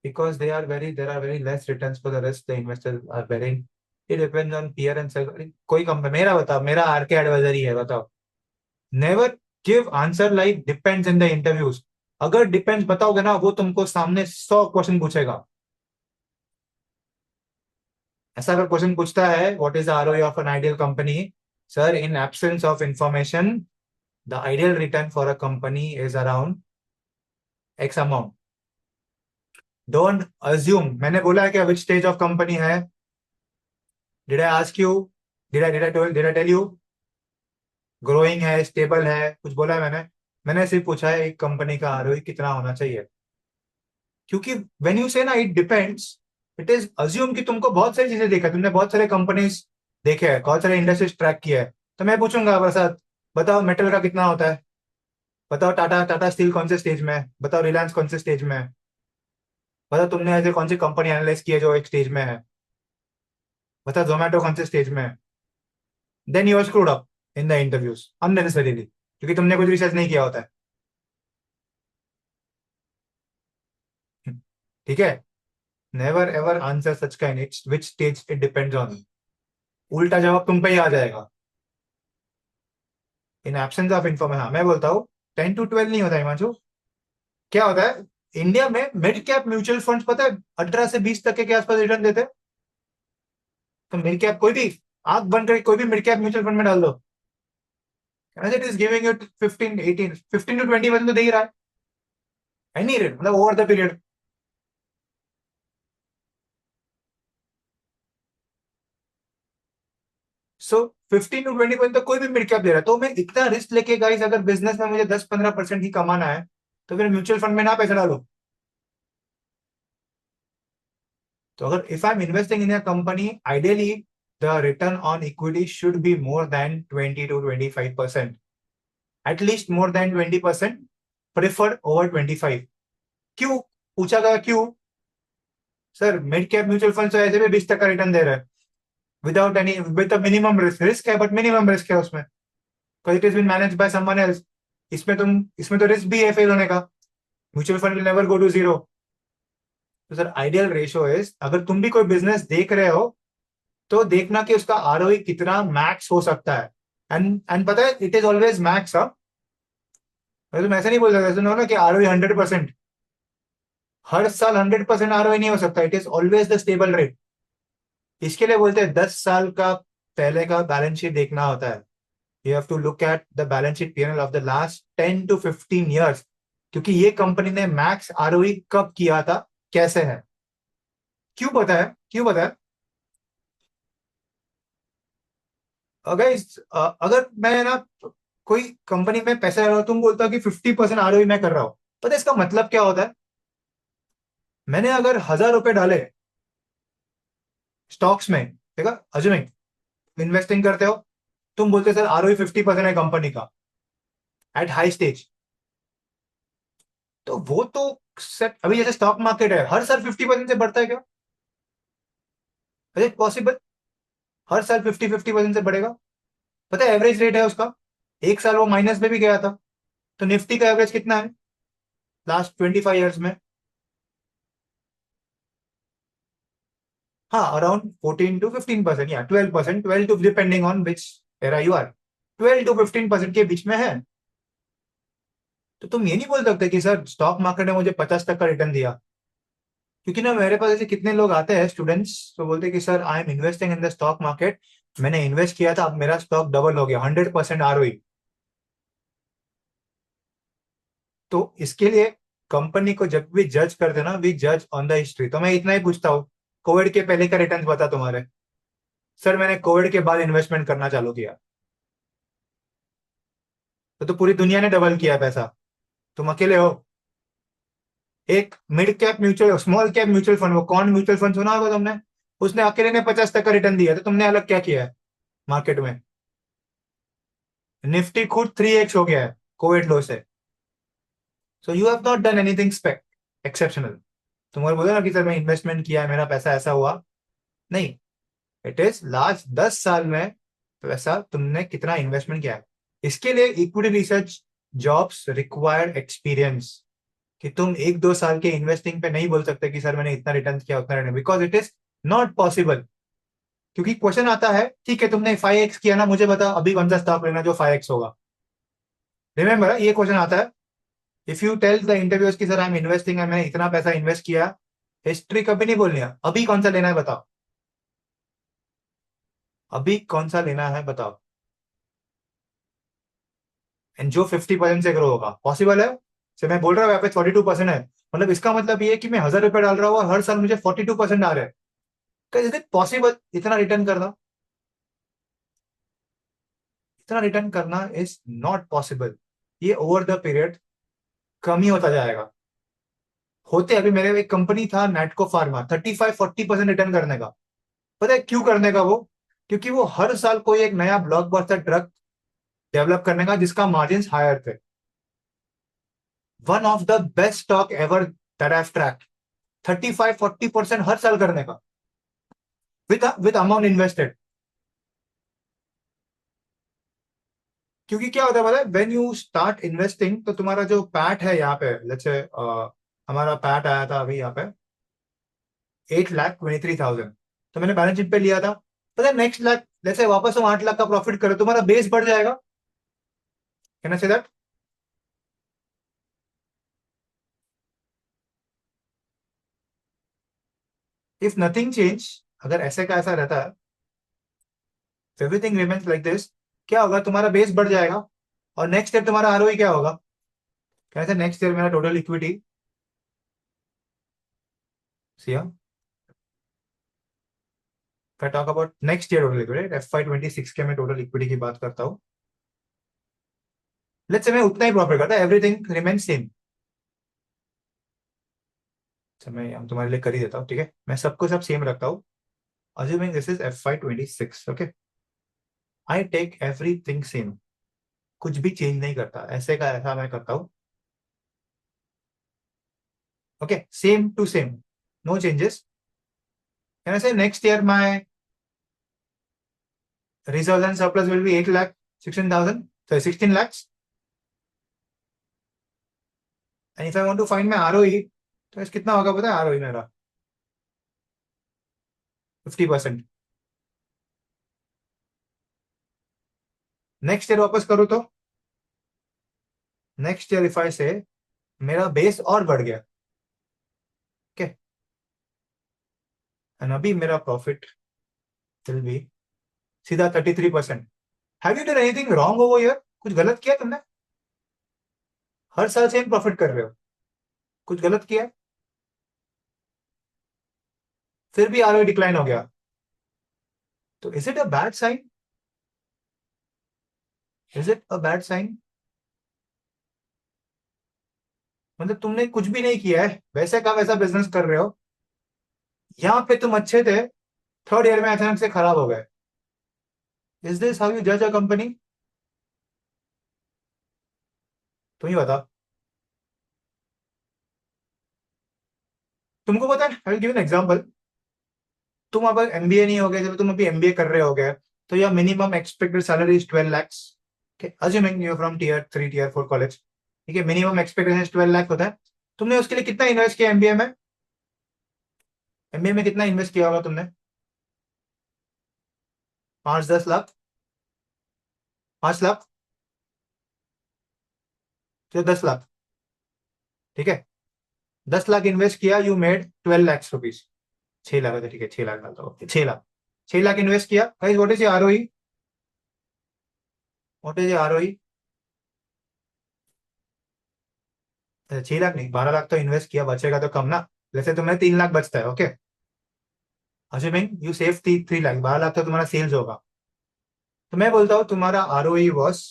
Because there are very less returns for the rest the investors are bearing. It depends on peer and circle. कोई कंपनी, मेरा बताओ, मेरा आरके एडवाइजर ही है, बताओ। Never give answer like depends in the interviews. अगर depends बताओगे ना, वो तुमको सामने 100 क्वेश्चन पूछेगा। ऐसा अगर क्वेश्चन पूछता है what is the ROE of an ideal company, sir in absence of information the ideal return for a company is around X amount. Don't assume. मैंने बोला है कि विच स्टेज ऑफ कंपनी है? Did I ask you? Did I tell you growing है, stable है, कुछ बोला है मैंने? मैंने सिर्फ पूछा है एक कंपनी का आरओई कितना होना चाहिए। क्योंकि व्हेन यू से ना it depends, it is assume कि तुमको बहुत सारी चीजें देखा, तुमने बहुत सारे कंपनीज देखे हैं, बहुत सारे इंडस्ट्रीज ट्रैक किया है। तो मैं पूछूंगा प्रसाद, बताओ मेटल का कितना होता है? बताओ टाटा टाटा स्टील कौन से स्टेज में है? बताओ रिलायंस कौन से स्टेज में है? बताओ तुमने ऐसे कौन सी कंपनी एनालाइज की है जो एक स्टेज में है? बताओ जोमेटो कौन से स्टेज में है? Then you are screwed up in the interviews unnecessarily, क्योंकि तुमने कुछ रिसर्च नहीं किया होता है। ठीक है? Never ever answer such kind, it's which stage it depends on. उल्टा जवाब तुम पे ही आ जाएगा इन एब्सेंस ऑफ इन्फॉर्मेशन। हाँ, मैं बोलता हूँ 10 to 12 नहीं होता हिमांशु। क्या होता है इंडिया में? मिड कैप म्यूचुअल फंड्स पता है 18 से 20 तक के आसपास रिटर्न देते हैं। तो मिड कैप कोई भी, आंख बंद करके कोई भी मिड कैप म्यूचुअल फंड में डाल दो, it is giving you 15 18 15 to 20% तो दे ही रहा है। एनी रेट, मतलब over the period. So 15 to 20% तो कोई भी मिड कैप दे रहा है, तो मैं इतना रिस्क लेके गाइस, अगर बिजनेस में मुझे 10-15% ही कमाना है, तो फिर म्यूचुअल फंड में ना पैसा डालो। तो अगर if I am investing in a company, ideally the return on equity should be more than 20 to 25%, at least more than 20%, prefer over 25। क्यों पूछा गया, क्यों? Sir mid cap mutual fund तो ऐसे भी 20% का रिटर्न दे रहा है, without any, with minimum risk, risk है बट मिनिमम रिस्क है उसमें, because it is been manage by someone else. इसमें तो रिस्क भी है फेल होने का। Mutual fund will never go to zero. तो सर आइडियल रेशियो इज, अगर तुम भी कोई बिजनेस देख रहे हो, तो देखना कि उसका आरओई कितना मैक्स हो सकता है। एंड पता है, इट इज ऑलवेज मैक्स। अब तुम ऐसे नहीं बोल सकते, सुनो ना कि आरओई 100%, हर साल 100% आरओई नहीं हो सकता, it is always the stable rate. इसके लिए बोलते हैं 10 साल का पहले का बैलेंस शीट देखना होता है। You have to look at the balance sheet PNL of the last 10 to 15 years, क्योंकि ये कंपनी ने मैक्स आरओई कब किया था, कैसे है, क्यों पता है, क्यों पता है? अगर मैं ना कोई कंपनी में पैसा लगा रहा हूं, तुम बोलता हो कि 50% आरओई मैं कर रहा हूं, पता है इसका मतलब क्या होता है? मैंने अगर 1,000 रुपए डाले स्टॉक्स में, देखा अजूमिंग इन्वेस्टिंग करते हो, तुम बोलते हो सर आरओई 50% है कंपनी का एट हाई स्टेज, तो वो तो सेट। अभी जैसे स्टॉक मार्केट है, हर साल 50% से बढ़ता है क्या? अरे पॉसिबल, हर साल 50-50% से बढ़ेगा? पता है एवरेज रेट है उसका, एक साल वो माइनस में भी गया था। तो निफ्टी का एवरेज कितना है लास्ट 25 ईयर्स में? हाँ, अराउंड 14 to 15%, या 12%, 12 to, depending on which era you are, 12 to 15% के बीच में है। तो तुम ये नहीं बोल सकते कि सर स्टॉक मार्केट ने मुझे 50% का रिटर्न दिया, क्योंकि ना मेरे पास ऐसे कितने लोग आते हैं स्टूडेंट्स, तो बोलते हैं कि sir I am investing in the stock market, मैंने इन्वेस्ट किया था, अब मेरा स्टॉक डबल हो गया, 100% आरओई। तो इसके लिए कंपनी को जब भी जज करते ना, वी जज ऑन द हिस्ट्री। तो मैं इतना ही पूछता हूँ, कोविड के पहले का रिटर्न बता तुम्हारे। सर मैंने कोविड के बाद इन्वेस्टमेंट करना चालू किया, तो पूरी दुनिया ने डबल किया पैसा, तुम अकेले हो। एक mid cap mutual, small cap mutual fund, वो कौन म्यूचुअल फंड सुना होगा तुमने, उसने अकेले ने 50 तक का रिटर्न दिया, तो तुमने अलग क्या किया है मार्केट में? निफ्टी खुद 3x हो गया है कोविड लो से। So you have not done anything exceptional. तुम और बोलो ना कि सर मैं इन्वेस्टमेंट किया है, मेरा पैसा ऐसा हुआ, नहीं। इट इज लास्ट 10 साल में पैसा तुमने कितना इन्वेस्टमेंट किया है। इसके लिए equity research jobs required experience, कि तुम 1-2 साल के इन्वेस्टिंग पे नहीं बोल सकते कि सर मैंने इतना रिटर्न किया, उतना return, because it is not possible. क्योंकि क्वेश्चन आता है, ठीक है तुमने 5x किया ना, मुझे बताओ अभी कौन सा स्टॉक लेना जो 5x होगा। रिमेंबर ये क्वेश्चन आता है, if you tell the interviews की सर आई एम इन्वेस्टिंग, मैंने इतना पैसा इन्वेस्ट किया, हिस्ट्री कभी नहीं बोलनी है, अभी कौन सा लेना है बताओ, अभी कौन सा लेना है बताओ, एंड जो 50% से ग्रो होगा, पॉसिबल है? से मैं बोल रहा हूँ यहाँ पे 42% है, मतलब इसका मतलब ये है कि मैं 1,000 रुपए डाल रहा हूँ और हर साल मुझे 42% आ रहे हैं। इज इट पॉसिबल इतना रिटर्न करना? इतना रिटर्न करना इज नॉट पॉसिबल। ये ओवर द पीरियड कम ही होता जाएगा। होते अभी मेरे एक कंपनी था नेटको फार्मा, 35-40% रिटर्न करने का। पता है क्यों करने का वो? क्योंकि वो हर साल कोई एक नया ब्लॉकबस्टर ड्रग डेवलप करने का जिसका मार्जिन हायर थे। One of the best stock ever that I track, 35-40% हर साल करने का, विद अमाउंट इन्वेस्टेड। क्योंकि क्या होता है पता है, व्हेन यू स्टार्ट इन्वेस्टिंग, तो तुम्हारा जो पैट है यहाँ पे, लेट्स से हमारा पैट आया था अभी यहाँ पे 8,23,000, तो मैंने बैलेंस शीट पे लिया था। पता है नेक्स्ट लाख जैसे वापस हम 8 लाख का प्रॉफिट करो, तुम्हारा बेस बढ़ जाएगा। Can I say that? If nothing change, अगर ऐसे का ऐसा रहता है, एवरीथिंग रिमेन्स लाइक दिस, क्या होगा, तुम्हारा बेस बढ़ जाएगा, और नेक्स्ट ईयर तुम्हारा आरओई क्या होगा? कैसे नेक्स्ट ईयर मेरा total equity See here, if I talk about next year total equity, FY26 के मैं टोटल इक्विटी की बात करता हूँ, लेट्स से मैं उतना ही प्रॉफिट करता, एवरीथिंग रिमेन सेम। मैं हम तुम्हारे लिए कर ही देता हूँ, ठीक है, मैं सबको सब सेम रखता हूँ। Assuming this is FY26, okay, I take everything same, कुछ भी चेंज नहीं करता, ऐसे का ऐसा मैं करता हूँ, okay, same to same, no changes. Can I say next year my reserves and surplus will be 8,16,000, so 16 lakhs, and if I want to find my ROE, तो इस कितना होगा पता है ROE मेरा? 50%। नेक्स्ट ईयर वापस करूँ तो नेक्स्ट ईयर इफ आई से मेरा बेस और बढ़ गया, ओके, एंड अभी मेरा प्रॉफिट विल बी सीधा 33%। Have you done anything wrong over year? कुछ गलत किया तुमने? हर साल सेम प्रॉफिट कर रहे हो, कुछ गलत किया है? फिर भी आरओई डिक्लाइन हो गया, तो is it a bad sign? Is it a bad sign? मतलब तुमने कुछ भी नहीं किया है, वैसे का वैसा बिजनेस कर रहे हो, यहाँ पे तुम अच्छे थे, थर्ड ईयर में अचानक से खराब हो गए। इज दिस हाउ यू जज अ कंपनी? तुम ही बताओ। तुमको पता है, आई विल गिव एन एग्जांपल। तुम अब एमबीए नहीं हो गए, जब तुम अभी एमबीए कर रहे हो गए, तो your minimum expected salary is 12 lakhs, assuming you from tier 3 tier 4 college, ठीक है, मिनिमम एक्सपेक्टेशन 12 लाख होता है। तुमने उसके लिए कितना इन्वेस्ट किया एमबीए में? एमबीए में कितना इन्वेस्ट किया होगा तुमने? 5-10 लाख, 5 लाख, तो 10 लाख, ठीक है, 10 लाख इन्वेस्ट किया, you made 12 lakhs rupees. 6 lakh है, ठीक है, 6 लाख डालता हूँ, 6 लाख, 6 लाख इन्वेस्ट किया, guys what is ROE? What is ROE? 6 lakh नहीं, 12 लाख तो इन्वेस्ट किया, बचेगा तो कम ना, जैसे तुम्हें 3 लाख बचता है, okay, assuming you save 3 lakh, 12 lakh तो तुम्हारा सेल्स होगा, तो मैं बोलता हूँ तुम्हारा ROE was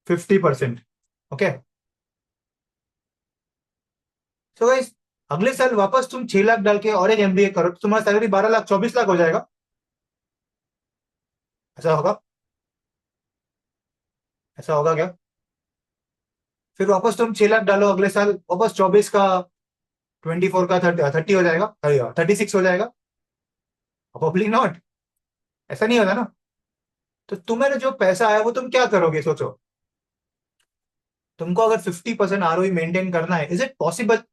50%, okay. So guys, अगले साल वापस तुम 6 लाख डाल के और एक एमबीए करो, तो तुम्हारा सैलरी 12 लाख 24 लाख हो जाएगा, ऐसा होगा? ऐसा होगा क्या? फिर वापस तुम 6 लाख डालो, अगले साल वापस 24 का, 24 का 30 हो जाएगा, 36 हो जाएगा, प्रोबेबली नॉट, ऐसा नहीं होता ना। तो तुम्हारा जो पैसा आया वो तुम क्या करोगे, सोचो। तुमको अगर 50% आरओई मेंटेन करना है, is it possible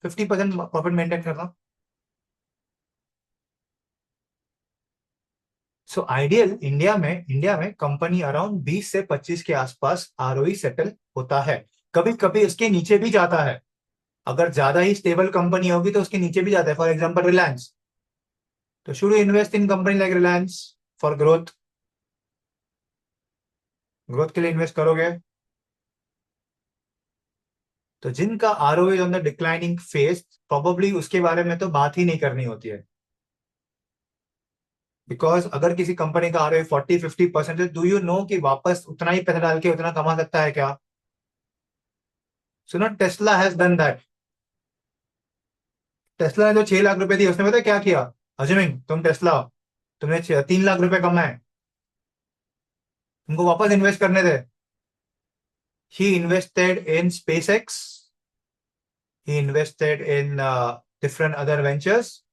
50% profit maintain करना? सो आइडियल इंडिया में कंपनी अराउंड 20 से 25 के आसपास आरओई सेटल होता है, कभी कभी उसके नीचे भी जाता है, अगर ज्यादा ही स्टेबल कंपनी होगी तो उसके नीचे भी जाता है, फॉर एग्जांपल रिलायंस। तो should you invest in company like Reliance for growth? Growth के लिए इन्वेस्ट करोगे? तो जिनका ROA on the declining phase, probably उसके बारे में तो बात ही नहीं करनी होती है, बिकॉज अगर किसी कंपनी का आरओए 40-50% है, डू यू नो कि वापस उतना ही पैसा डाल के उतना कमा सकता है क्या? सुनो, Tesla has done that. Tesla ने जो 6 लाख रुपए दी, उसने पता है क्या किया? अज्यूमिंग तुम टेस्ला हो, तुमने 3 लाख रुपए कमाए, तुमको वापस इन्वेस्ट करने थे। He invested in SpaceX, he invested in different other ventures,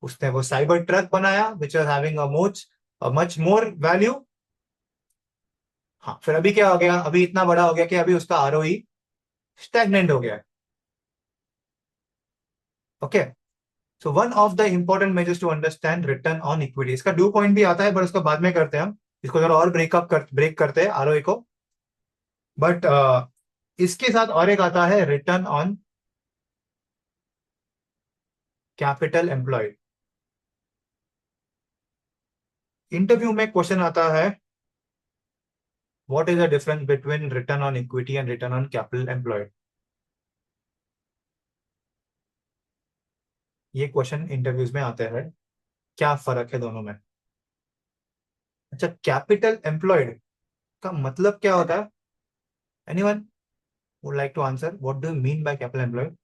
उसने वो साइबर ट्रक बनाया which are having a much more value. हाँ, फिर अभी क्या हो गया, अभी इतना बड़ा हो गया कि अभी उसका आरओई स्टैग्नेंट हो गया है, okay. So one of the important measures to understand return on equity, इसका ड्यू पॉइंट भी आता है, बट उसको बाद में करते हैं हम, इसको जरा और ब्रेक करते हैं आरओई को, बट इसके साथ और एक आता है return on capital employed. Interview में क्वेश्चन आता है, what is the difference between return on equity and return on capital employed? ये क्वेश्चन इंटरव्यूज में आते हैं, क्या फर्क है दोनों में। अच्छा, कैपिटल एम्प्लॉयड का मतलब क्या होता है? Anyone would like to answer, what do you mean by capital employed?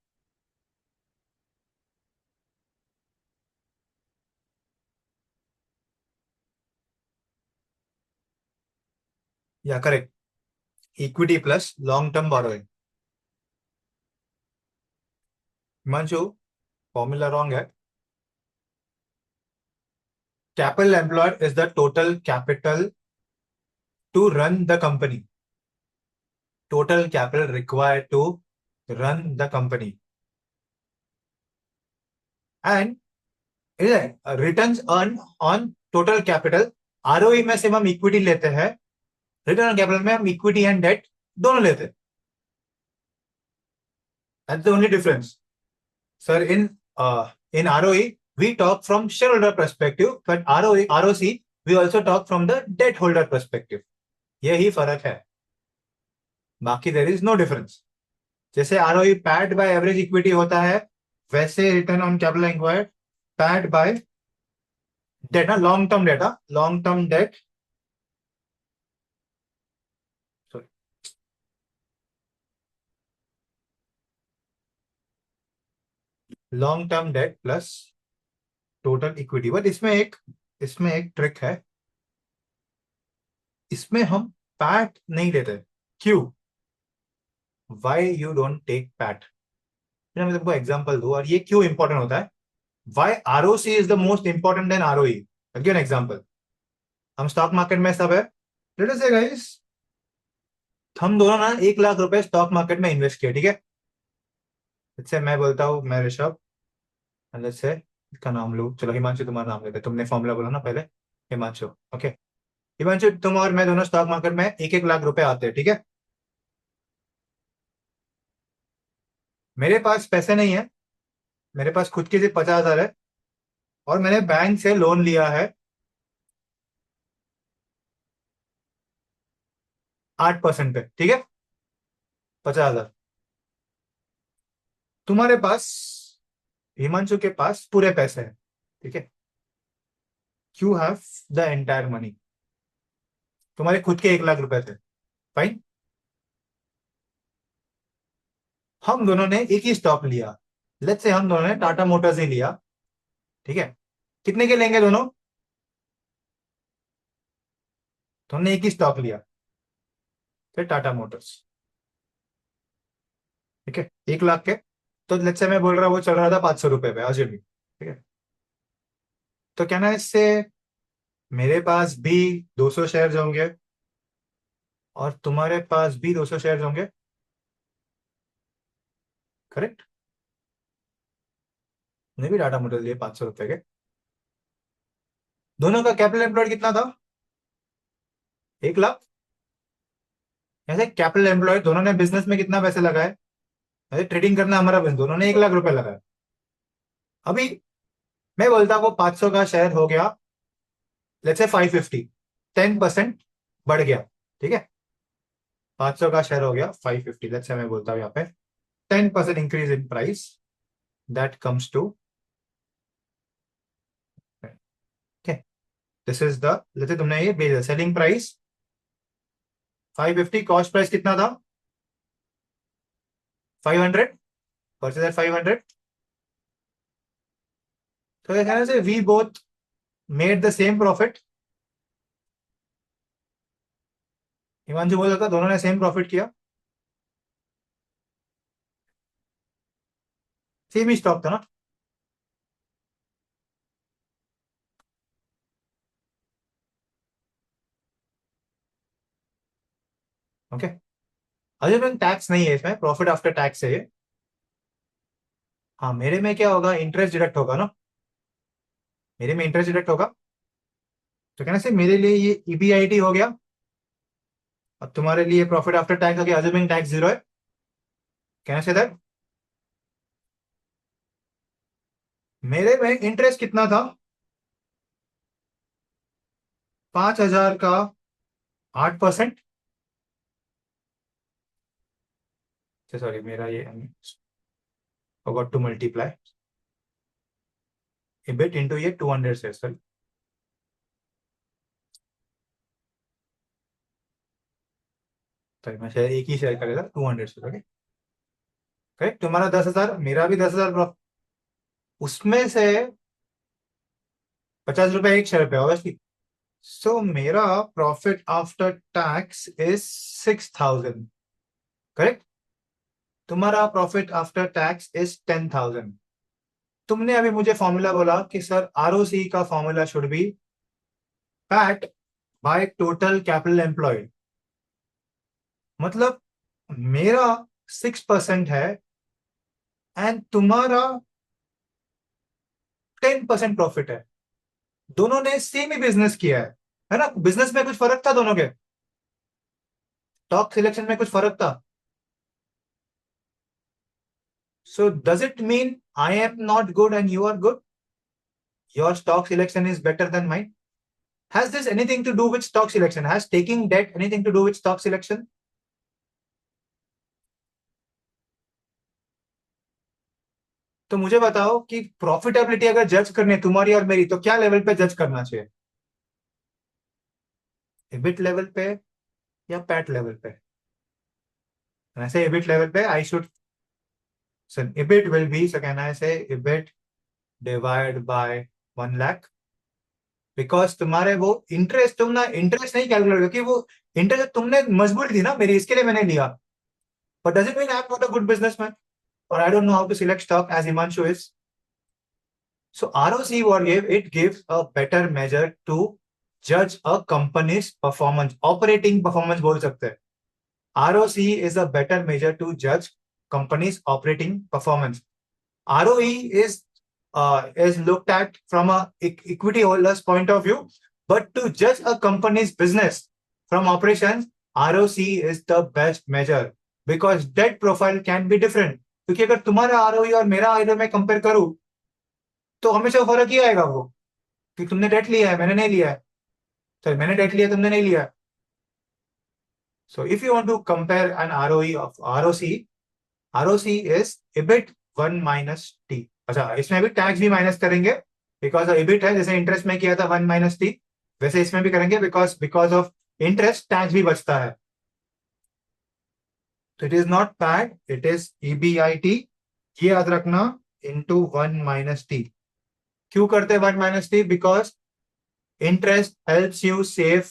या correct, equity plus long term borrowing. Himanshu, formula wrong है। Capital employed is the total capital to run the company, total capital required to run the company, and returns earn on total capital. ROE में सिर्फ हम equity लेते हैं, return on capital में हम equity and date दोनों लेते हैं। That's the only difference sir. In ROE we talk from shareholder perspective, but ROC we also talk from the debt holder perspective. यही फर्क है, बाकी देयर इज नो डिफरेंस। जैसे ROE paid by average equity होता है, वैसे return on capital employed paid by debt ना, long term data, long term debt, long term debt plus total equity. But इसमें एक ट्रिक है, इसमें हम पैट नहीं लेते। क्यों? Why you don't take PAT? मैं तुमको एग्जांपल दूं और ये क्यों इंपॉर्टेंट होता है। Why ROC is the most important than ROE? Give an example. हम स्टॉक मार्केट में सब है, लेट अस से गाइस, हम दोनों ना 1 लाख रुपए स्टॉक मार्केट में इन्वेस्ट किया, ठीक है। इससे मैं बोलता हूँ मैं ऋषभ, अंदर से इसका नाम लो, चलो हिमांशु तुम्हारा नाम लेते, तुमने फॉर्मूला बोला ना पहले, हिमांशु। ओके, हिमांशु तुम और मैं दोनों स्टॉक मार्केट में 1-1 लाख रुपए आते हैं, ठीक है। मेरे पास पैसे नहीं है, मेरे पास खुद की सिर्फ 50,000 है, और मैंने बैंक से लोन लिया है 8% पे, ठीक है, 50,000। तुम्हारे पास, हिमांशु के पास पूरे पैसे हैं, ठीक है, you have the entire money, तुम्हारे खुद के 1 लाख रुपए थे, फाइन। हम दोनों ने एक ही स्टॉक लिया, लेट्स से हम दोनों ने टाटा मोटर्स ही लिया, ठीक है। कितने के लेंगे दोनों? तो हमने एक ही स्टॉक लिया, फिर टाटा मोटर्स, ठीक है, 1 लाख के। तो लेट्स से मैं बोल रहा वो चल रहा था 500 रुपए पे, आज भी, ठीक है। तो क्या ना, इससे मेरे पास भी 200 शेयर होंगे और तुम्हारे पास भी 200 शेयर होंगे, करेक्ट। ने भी टाटा मोटर्स लिए 500 रुपए के। दोनों का कैपिटल एम्प्लॉयड कितना था? 1 लाख। ऐसे कैपिटल एम्प्लॉयड दोनों ने बिजनेस में कितना पैसे लगाए? ऐसे ट्रेडिंग करना हमारा बिजनेस, दोनों ने 1 लाख रुपए लगाए। अभी मैं बोलता हूँ वो 500 का शेयर हो गया, लेट्स से 550, 10% बढ़ गया, ठीक है। 500 का शेयर हो गया 550, लेट्स से मैं बोलता हूँ यहाँ पे 10% increase in price, that comes to, this is the, let's say तुमने ये बेचा, सेलिंग प्राइस 550, कॉस्ट प्राइस कितना था? 500, परचेज एट 500। तो ये कहने से we both made the same profit. Himanshu बोल रहा था दोनों ने सेम प्रॉफिट किया, सेम ही स्टॉक था ना। ओके, अजय मैम टैक्स नहीं है इसमें, प्रॉफिट आफ्टर टैक्स है ये। हाँ, मेरे में क्या होगा, इंटरेस्ट डिडक्ट होगा ना, मेरे में इंटरेस्ट डिडक्ट होगा। तो कहना से मेरे लिए ये ईबीआईटी हो गया, और तुम्हारे लिए प्रॉफिट आफ्टर टैक्स हो गया, अजय टैक्स जीरो है। कहना से दैट मेरे में इंटरेस्ट कितना था? 5,000 का 8%, सॉरी मेरा ये forgot to multiply, EBIT into ये 200 से, सॉरी मैं शेयर एक ही शेयर करेगा 200 से, ओके करेक्ट। तुम्हारा 10,000, मेरा भी 10,000, उसमें से 50 रुपए एक शेयर पे, ऑब्वियसली। सो मेरा profit after tax is 6,000, correct. तुम्हारा प्रॉफिट आफ्टर टैक्स इज 10,000। तुमने अभी मुझे फॉर्मूला बोला कि सर आरओसी का formula should be PAT by total capital employed, मतलब मेरा 6% है एंड तुम्हारा 10% प्रॉफिट है। दोनों ने सेम ही बिजनेस किया है ना। बिजनेस में कुछ फर्क था दोनों के, स्टॉक सिलेक्शन में कुछ फर्क था। So does it mean I am not good and you are good? Your stock selection is better than mine? Has this anything to do with stock selection? Has taking debt anything to do with stock selection? तो मुझे बताओ कि profitability अगर जज करनी है तुम्हारी और मेरी, तो क्या लेवल पे जज करना चाहिए? एबिट लेवल पे या पैट लेवल पे? ऐसे एबिट लेवल पे I should, so EBIT will be, so can I say EBIT divide by 1 lakh? Because तुम्हारे वो इंटरेस्ट, तुम ना इंटरेस्ट नहीं कैलकुलेट, क्योंकि वो इंटरेस्ट तुमने मजबूरी थी ना मेरी, इसके लिए मैंने लिया। But does it mean I am not a good businessman और I don't know how to select stock as Himanshu is? So ROC what give, it gives a better measure to judge a company's performance, operating performance बोल सकते हैं। ROC is a better measure to judge company's operating performance. ROE is looked at from a equity holder's point of view, but to judge a company's business from operations, ROC is the best measure because debt profile can be different. क्योंकि अगर तुम्हारा ROE और मेरा ROE में compare करूं तो हमेशा फर्क ही आएगा वो, कि तुमने डेट लिया है मैंने नहीं लिया है, सॉरी मैंने डेट लिया तुमने नहीं लिया है। So if you want to compare an ROE of ROC, ROC is EBIT 1 minus T। अच्छा इसमें भी टैक्स भी माइनस करेंगे, बिकॉज EBIT है, जैसे इंटरेस्ट में किया था 1 माइनस T, वैसे इसमें भी करेंगे, बिकॉज ऑफ इंटरेस्ट टैक्स भी बचता है। तो it is not PAT, it is EBIT, ये याद रखना, इंटू 1 माइनस T। क्यों करते हैं 1 minus T? Because interest helps you save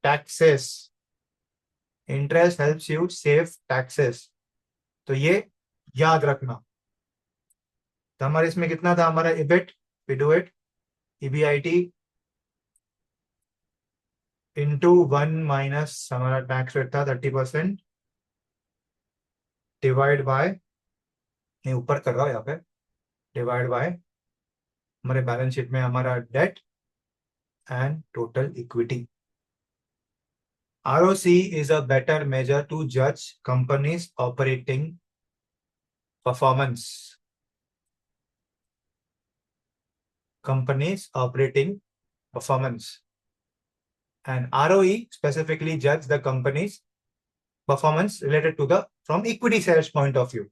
taxes, interest helps you save taxes, तो ये याद रखना। तो हमारे इसमें कितना था हमारा EBIT, we do it EBIT into 1 minus हमारा टैक्स रेट था 30%, डिवाइड बाय, नहीं ऊपर कर रहा हूं यहाँ पे, डिवाइड बाय हमारे बैलेंस शीट में हमारा debt and total equity. ROC is a better measure to judge companies operating performance, companies operating performance, and ROE specifically judge the company's performance related to the from equity shares point of view,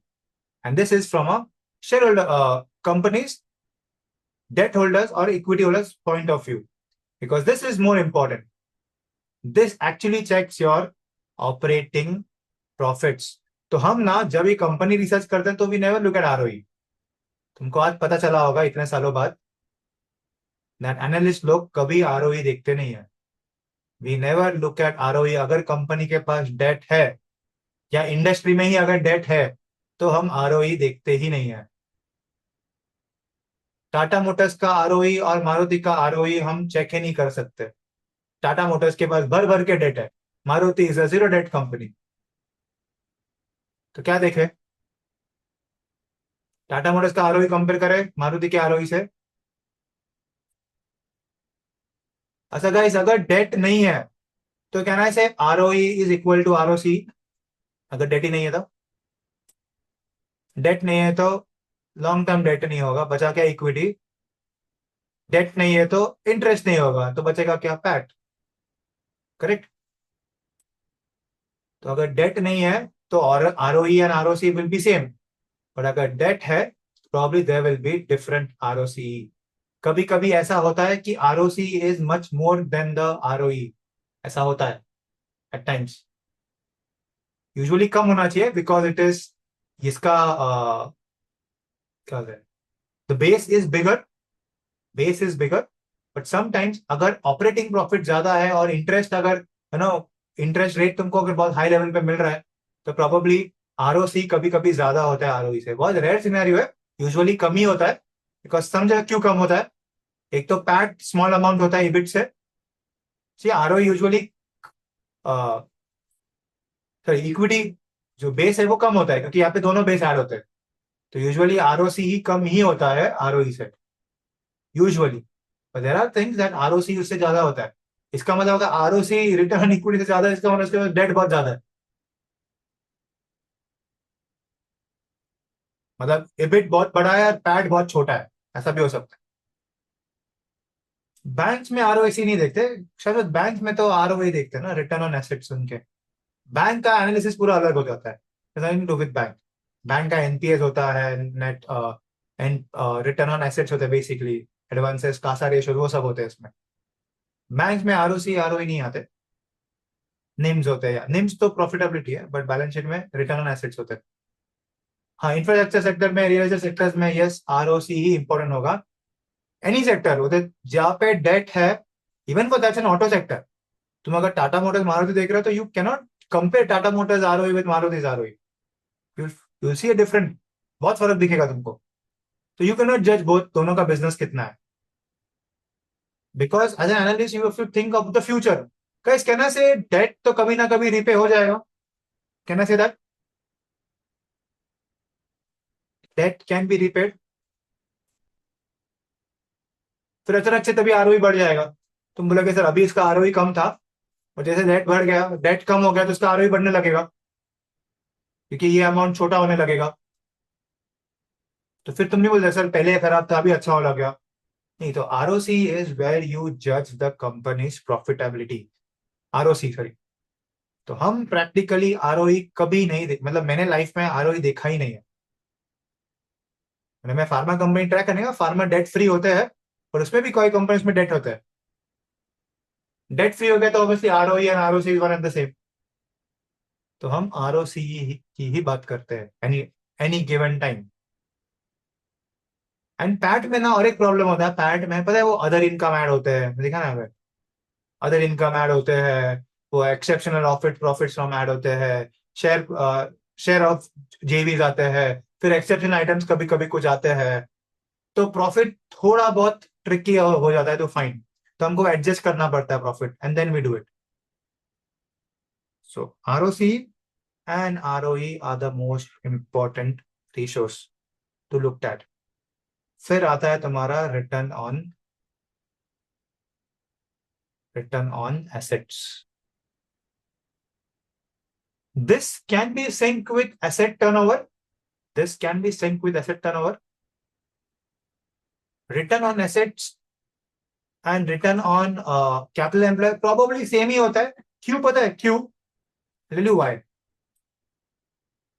and this is from a shareholder companies debt holders or equity holders point of view, because this is more important. This actually checks your operating profits. तो हम ना जब ये company research करते हैं तो we never look at ROE. तुमको आज पता चला होगा इतने सालों बाद दैट एनालिस्ट लोग कभी आरओई देखते नहीं है। We never look at ROE. अगर कंपनी के पास डेट है या इंडस्ट्री में ही अगर डेट है तो हम आरओई देखते ही नहीं है। टाटा मोटर्स का आरओई और मारुति का आरओई हम चेक ही नहीं कर सकते। टाटा मोटर्स के पास भर भर के डेट है, Maruti is a zero debt company. तो क्या देखे, टाटा मोटर्स का आरओई कंपेयर करें मारुति के आरओई से। अच्छा गाइस, अगर डेट नहीं है तो कहना है से ROE is equal to ROC. अगर डेट ही नहीं है तो, डेट नहीं है तो लॉन्ग टर्म डेट नहीं होगा, बचा क्या इक्विटी। डेट नहीं है तो इंटरेस्ट नहीं होगा, तो बचेगा क्या, पैट, करेक्ट। तो अगर डेट नहीं है तो ROE and ROC will be same, but अगर डेट है probably there will be different ROC. कभी कभी ऐसा होता है कि ROC is much more than the ROE, ऐसा होता है एट टाइम्स। यूजुअली कम होना चाहिए बिकॉज इट इज, इसका क्या है, the base is bigger, but sometimes अगर ऑपरेटिंग प्रॉफिट ज्यादा है और इंटरेस्ट अगर, है ना, इंटरेस्ट रेट तुमको अगर बहुत हाई लेवल पे मिल रहा है, तो प्रॉब्ली आरओसी कभी कभी ज्यादा होता है आरओई से। बहुत रेयर सिनेरियो है, यूजुअली कम ही होता है। बिकॉज समझा क्यों कम होता है? एक तो पैट स्मॉल अमाउंट होता है इबिट से, आरओई यूजुअली, सॉरी, इक्विटी जो बेस है वो कम होता है क्योंकि यहाँ पे दोनों बेस ऐड होते हैं। तो यूजुअली आरओसी ही कम ही होता है आरओई से, usually. But there are things that ROC उससे ज्यादा होता है। इसका मतलब अगर आरओसी रिटर्न इक्विटी से ज्यादा है, इसका मतलब उसके पास डेट बहुत ज्यादा है। मतलब एबिट बहुत बड़ा है और पैट बहुत छोटा है, ऐसा भी हो सकता है। बैंक्स में आरओसी नहीं देखते, शायद बैंक में तो आरओई देखते हैं ना, रिटर्न ऑन एसेट सुन के। बैंक का एनालिसिस पूरा अलग हो जाता है, nothing to with bank. Bank का एनपीएस होता है, net and return on assets होते हैं बेसिकली, एडवांसेस, कासा रेशियो, वो सब होते हैं इसमें। बैंक में आरओसी आरओई नहीं आते, निम्स होते हैं। निम्स तो प्रॉफिटेबिलिटी है, बट बैलेंस शीट में रिटर्न ऑन एसेट्स होते हैं। हाँ, इंफ्रास्ट्रक्चर सेक्टर में, रियल एस्टेट सेक्टर्स में यस, आरओसी ही इंपॉर्टेंट होगा। एनी सेक्टर होते जहाँ पे डेट है, even for that's an auto sector. तुम अगर टाटा मोटर्स मारुति देख रहे हो तो you cannot compare Tata Motors ROE with Maruti ROE. You see a different, बहुत फर्क दिखेगा तुमको। तो यू कैन नॉट जज बोथ, दोनों का बिजनेस कितना है। Because as an analyst you have to think of the future. Guys, can I say debt तो कभी ना कभी रीपे हो जाएगा? Can I say that date can be repaid? फिर अचानक से तभी आरओई बढ़ जाएगा। तुम बोलोगे सर अभी इसका आरओई कम था, और जैसे डेट बढ़ गया, डेट कम हो गया, तो उसका आरओई बढ़ने लगेगा क्योंकि ये अमाउंट छोटा होने लगेगा। तो फिर तुम नहीं बोलते सर पहले खराब था अभी अच्छा हो लग गया। नहीं, तो आरओसी इज वेयर यू जज the companies profitability. ROC, sorry. तो हम प्रैक्टिकली आरओई कभी नहीं देख, मतलब मैंने लाइफ में आरओई देखा ही नहीं है। मैं फार्मा कंपनी ट्राई करने का, फार्मा डेट फ्री होते हैं, और उसमें भी कोई कंपनी में डेट होता है। डेट फ्री हो गया तो obviously ROE and ROC is one and the same. तो हम आरओसी की ही बात करते हैं any any given time. And PAT में ना और एक प्रॉब्लम होता है, पैट में पता है वो अदर इनकम ऐड होते हैं, देखा ना? अदर इनकम ऐड होते हैं, वो एक्सेप्शनल प्रॉफिट्स फ्रॉम ऐड होते हैं, शेयर शेयर ऑफ जेवीज आते हैं, फिर एक्सेप्शनल आइटम्स कभी कभी कुछ आते हैं। तो प्रॉफिट थोड़ा बहुत ट्रिकी हो जाता है, तो फाइन। तो हमको एडजस्ट करना पड़ता है profit, and then we do it. So ROC and ROE are the most important ratios to look at. फिर आता है तुम्हारा return on assets. This can be synced with asset turnover. This can be synced with asset turnover. Return on assets and return on capital employed probably same ही होता है। क्यों पता है क्यों? Really why?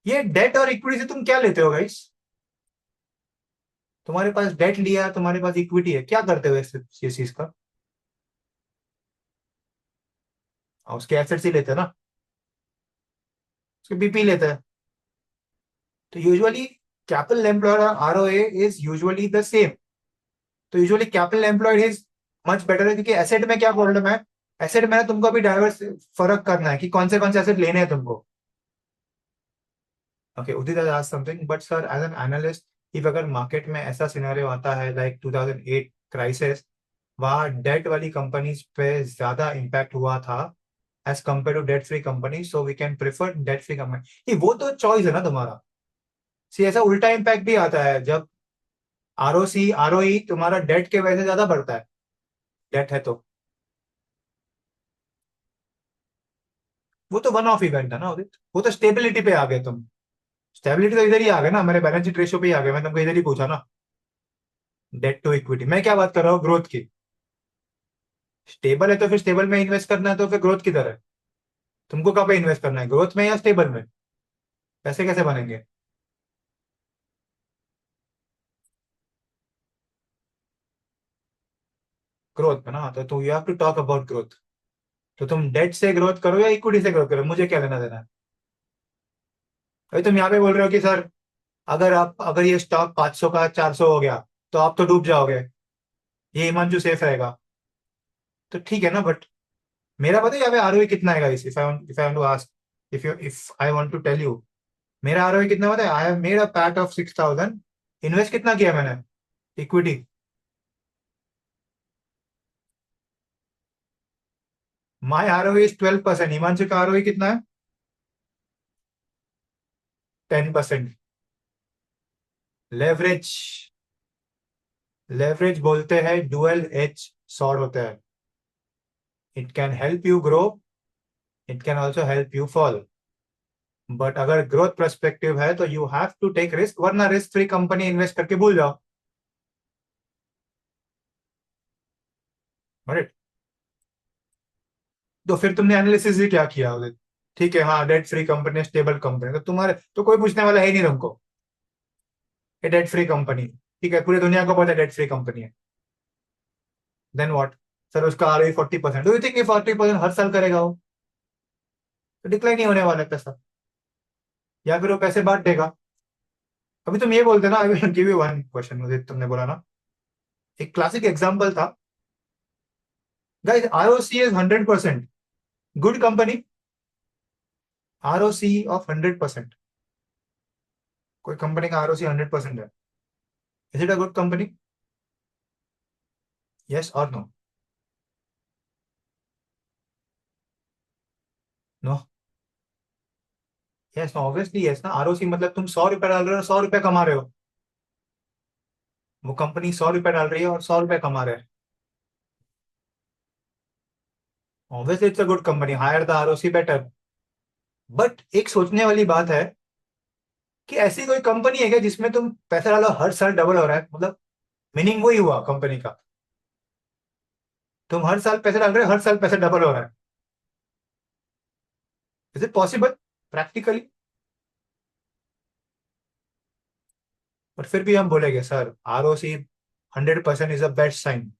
ये डेट और इक्विटी से तुम क्या लेते हो गाइस? तुम्हारे पास डेट लिया, तुम्हारे पास इक्विटी है, क्या करते हो इस चीज का? उसके एसेट्स ही लेते हैं ना, उसके बीपी लेते हैं। तो यूजुअली कैपिटल एम्प्लॉयड और ROA is usually the same. तो usually capital employed is much better है, क्योंकि एसेट में क्या प्रॉब्लम है? एसेट में ना तुमको अभी डाइवर्स फर्क करना है कि कौन से एसेट लेने हैं तुमको। ओके, उदित आज something, but sir as an analyst, if अगर मार्केट में ऐसा सिनेरियो आता है लाइक 2008 क्राइसिस, वहाँ डेट वाली कंपनीज पे ज्यादा इम्पैक्ट हुआ था as compare to debt free company, so we can prefer debt free company. वो तो चॉइस है ना तुम्हारा। सी ऐसा उल्टा इम्पैक्ट भी आता है जब आरओसी आरओई तुम्हारा डेट के वजह से ज्यादा बढ़ता है, डेट है तो। वो तो वन ऑफ इवेंट है ना उदित, वो तो स्टेबिलिटी पे आ गए तुम। स्टेबिलिटी तो इधर ही आ गए ना, मेरे बैलेंस शीट रेशियो पे ही आ गए, मैं तुमको इधर ही पूछा ना। डेट टू इक्विटी, मैं क्या बात कर रहा हूँ, ग्रोथ की। स्टेबल है तो फिर स्टेबल में इन्वेस्ट करना है, तो फिर ग्रोथ किधर है? तुमको कहाँ पे इन्वेस्ट करना है, ग्रोथ में या स्टेबल में? पैसे कैसे बनेंगे? ग्रोथ पे ना, तो you have to talk about growth. तो तुम डेट से ग्रोथ करो या इक्विटी से ग्रोथ करो, मुझे क्या लेना देना है? अभी तुम यहाँ पे बोल रहे हो कि सर, अगर ये स्टॉक 500 का 400 हो गया तो आप तो डूब जाओगे, ये हिमांशु सेफ रहेगा। तो ठीक है ना, बट मेरा पता है यहाँ पे आरओई कितना है guys, if I want to ask, if I want to tell you, मेरा आरओई कितना पता है? I have made a PAT of 6,000, invest कितना किया मैंने equity? My ROE is 12%, Himanshu का आरओई कितना है? 10%। लेवरेज, लेवरेज बोलते हैं डुअल एज सॉर्ड होता है। It can help you grow, it can also help you fall. But अगर ग्रोथ पर्सपेक्टिव है तो you have to take risk, वरना रिस्क फ्री कंपनी इन्वेस्ट करके भूल जाओ। राइट? तो फिर तुमने एनालिसिस ही क्या किया उधर? ठीक है, हाँ, date free company, stable company, तो तुम्हारे तो कोई पूछने वाला है ही नहीं तुमको। ये डेट फ्री कंपनी, ठीक है, पूरी दुनिया को पता है डेट फ्री कंपनी है। Then what? सर उसका आरओई 40%, डू यू थिंक 40% हर साल करेगा वो? तो डिक्लाइन ही होने वाला है पैसा, या फिर वो पैसे बांट देगा। अभी तुम ये बोलते ना, I will give you one question, मुझे तुमने बोला ना, एक क्लासिक एग्जांपल था guys, ROC is 100%, good company, ROC of 100%, कोई कंपनी का आरओसी 100% है, is it a good company? Yes और no? No? Yes, obviously yes ना। आरओसी मतलब तुम 100 रुपए डाल रहे हो, 100 रुपए कमा रहे हो, वो कंपनी 100 रुपए डाल रही है और 100 रुपए कमा रहे हैं, obviously it's a good company, higher the ROC better. But एक सोचने वाली बात है कि ऐसी कोई कंपनी है क्या जिसमें तुम पैसा डालो हर साल डबल हो रहा है? मतलब मीनिंग वही हुआ कंपनी का, तुम हर साल पैसा डाल रहे हो, हर साल पैसा डबल हो रहा है। Is it possible practically? और फिर भी हम बोलेंगे sir ROC 100% is a best sign.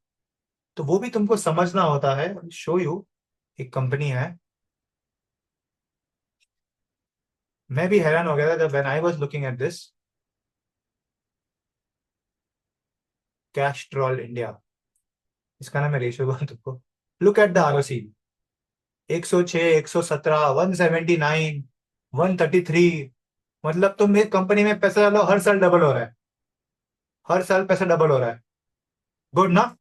तो वो भी तुमको समझना होता है। शो यू, एक कंपनी है, मैं भी हैरान हो गया था जब when I was looking at this, Castrol India, इसका नाम है, रेशियो बोल तुमको। Look at the ROC, 106, 117, 179, 133। मतलब तुम एक कंपनी में पैसा डालो, हर साल डबल हो रहा है, हर साल पैसा डबल हो रहा है। गुड ना?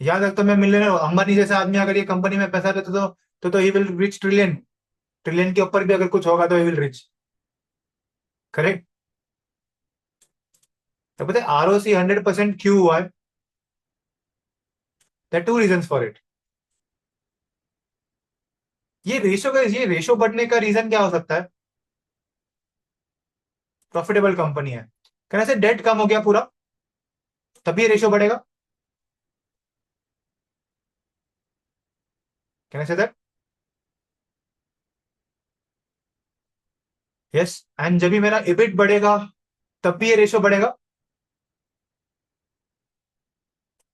याद रखता, मैं मिलियनर, अंबानी जैसे आदमी अगर ये कंपनी में पैसा देता तो he will rich trillion, trillion के ऊपर भी अगर कुछ होगा तो ही विल रिच। करेक्ट? तो पता है आरओसी 100% क्यों हुआ है? There two reasons for it. ये रेशो बढ़ने का रीजन क्या हो सकता है? प्रॉफिटेबल कंपनी है, कहने से डेट कम हो गया पूरा, तभी ये रेशो बढ़ेगा। कहने से दैट, यस, एंड जब भी मेरा इबिट बढ़ेगा तब भी ये रेशो बढ़ेगा।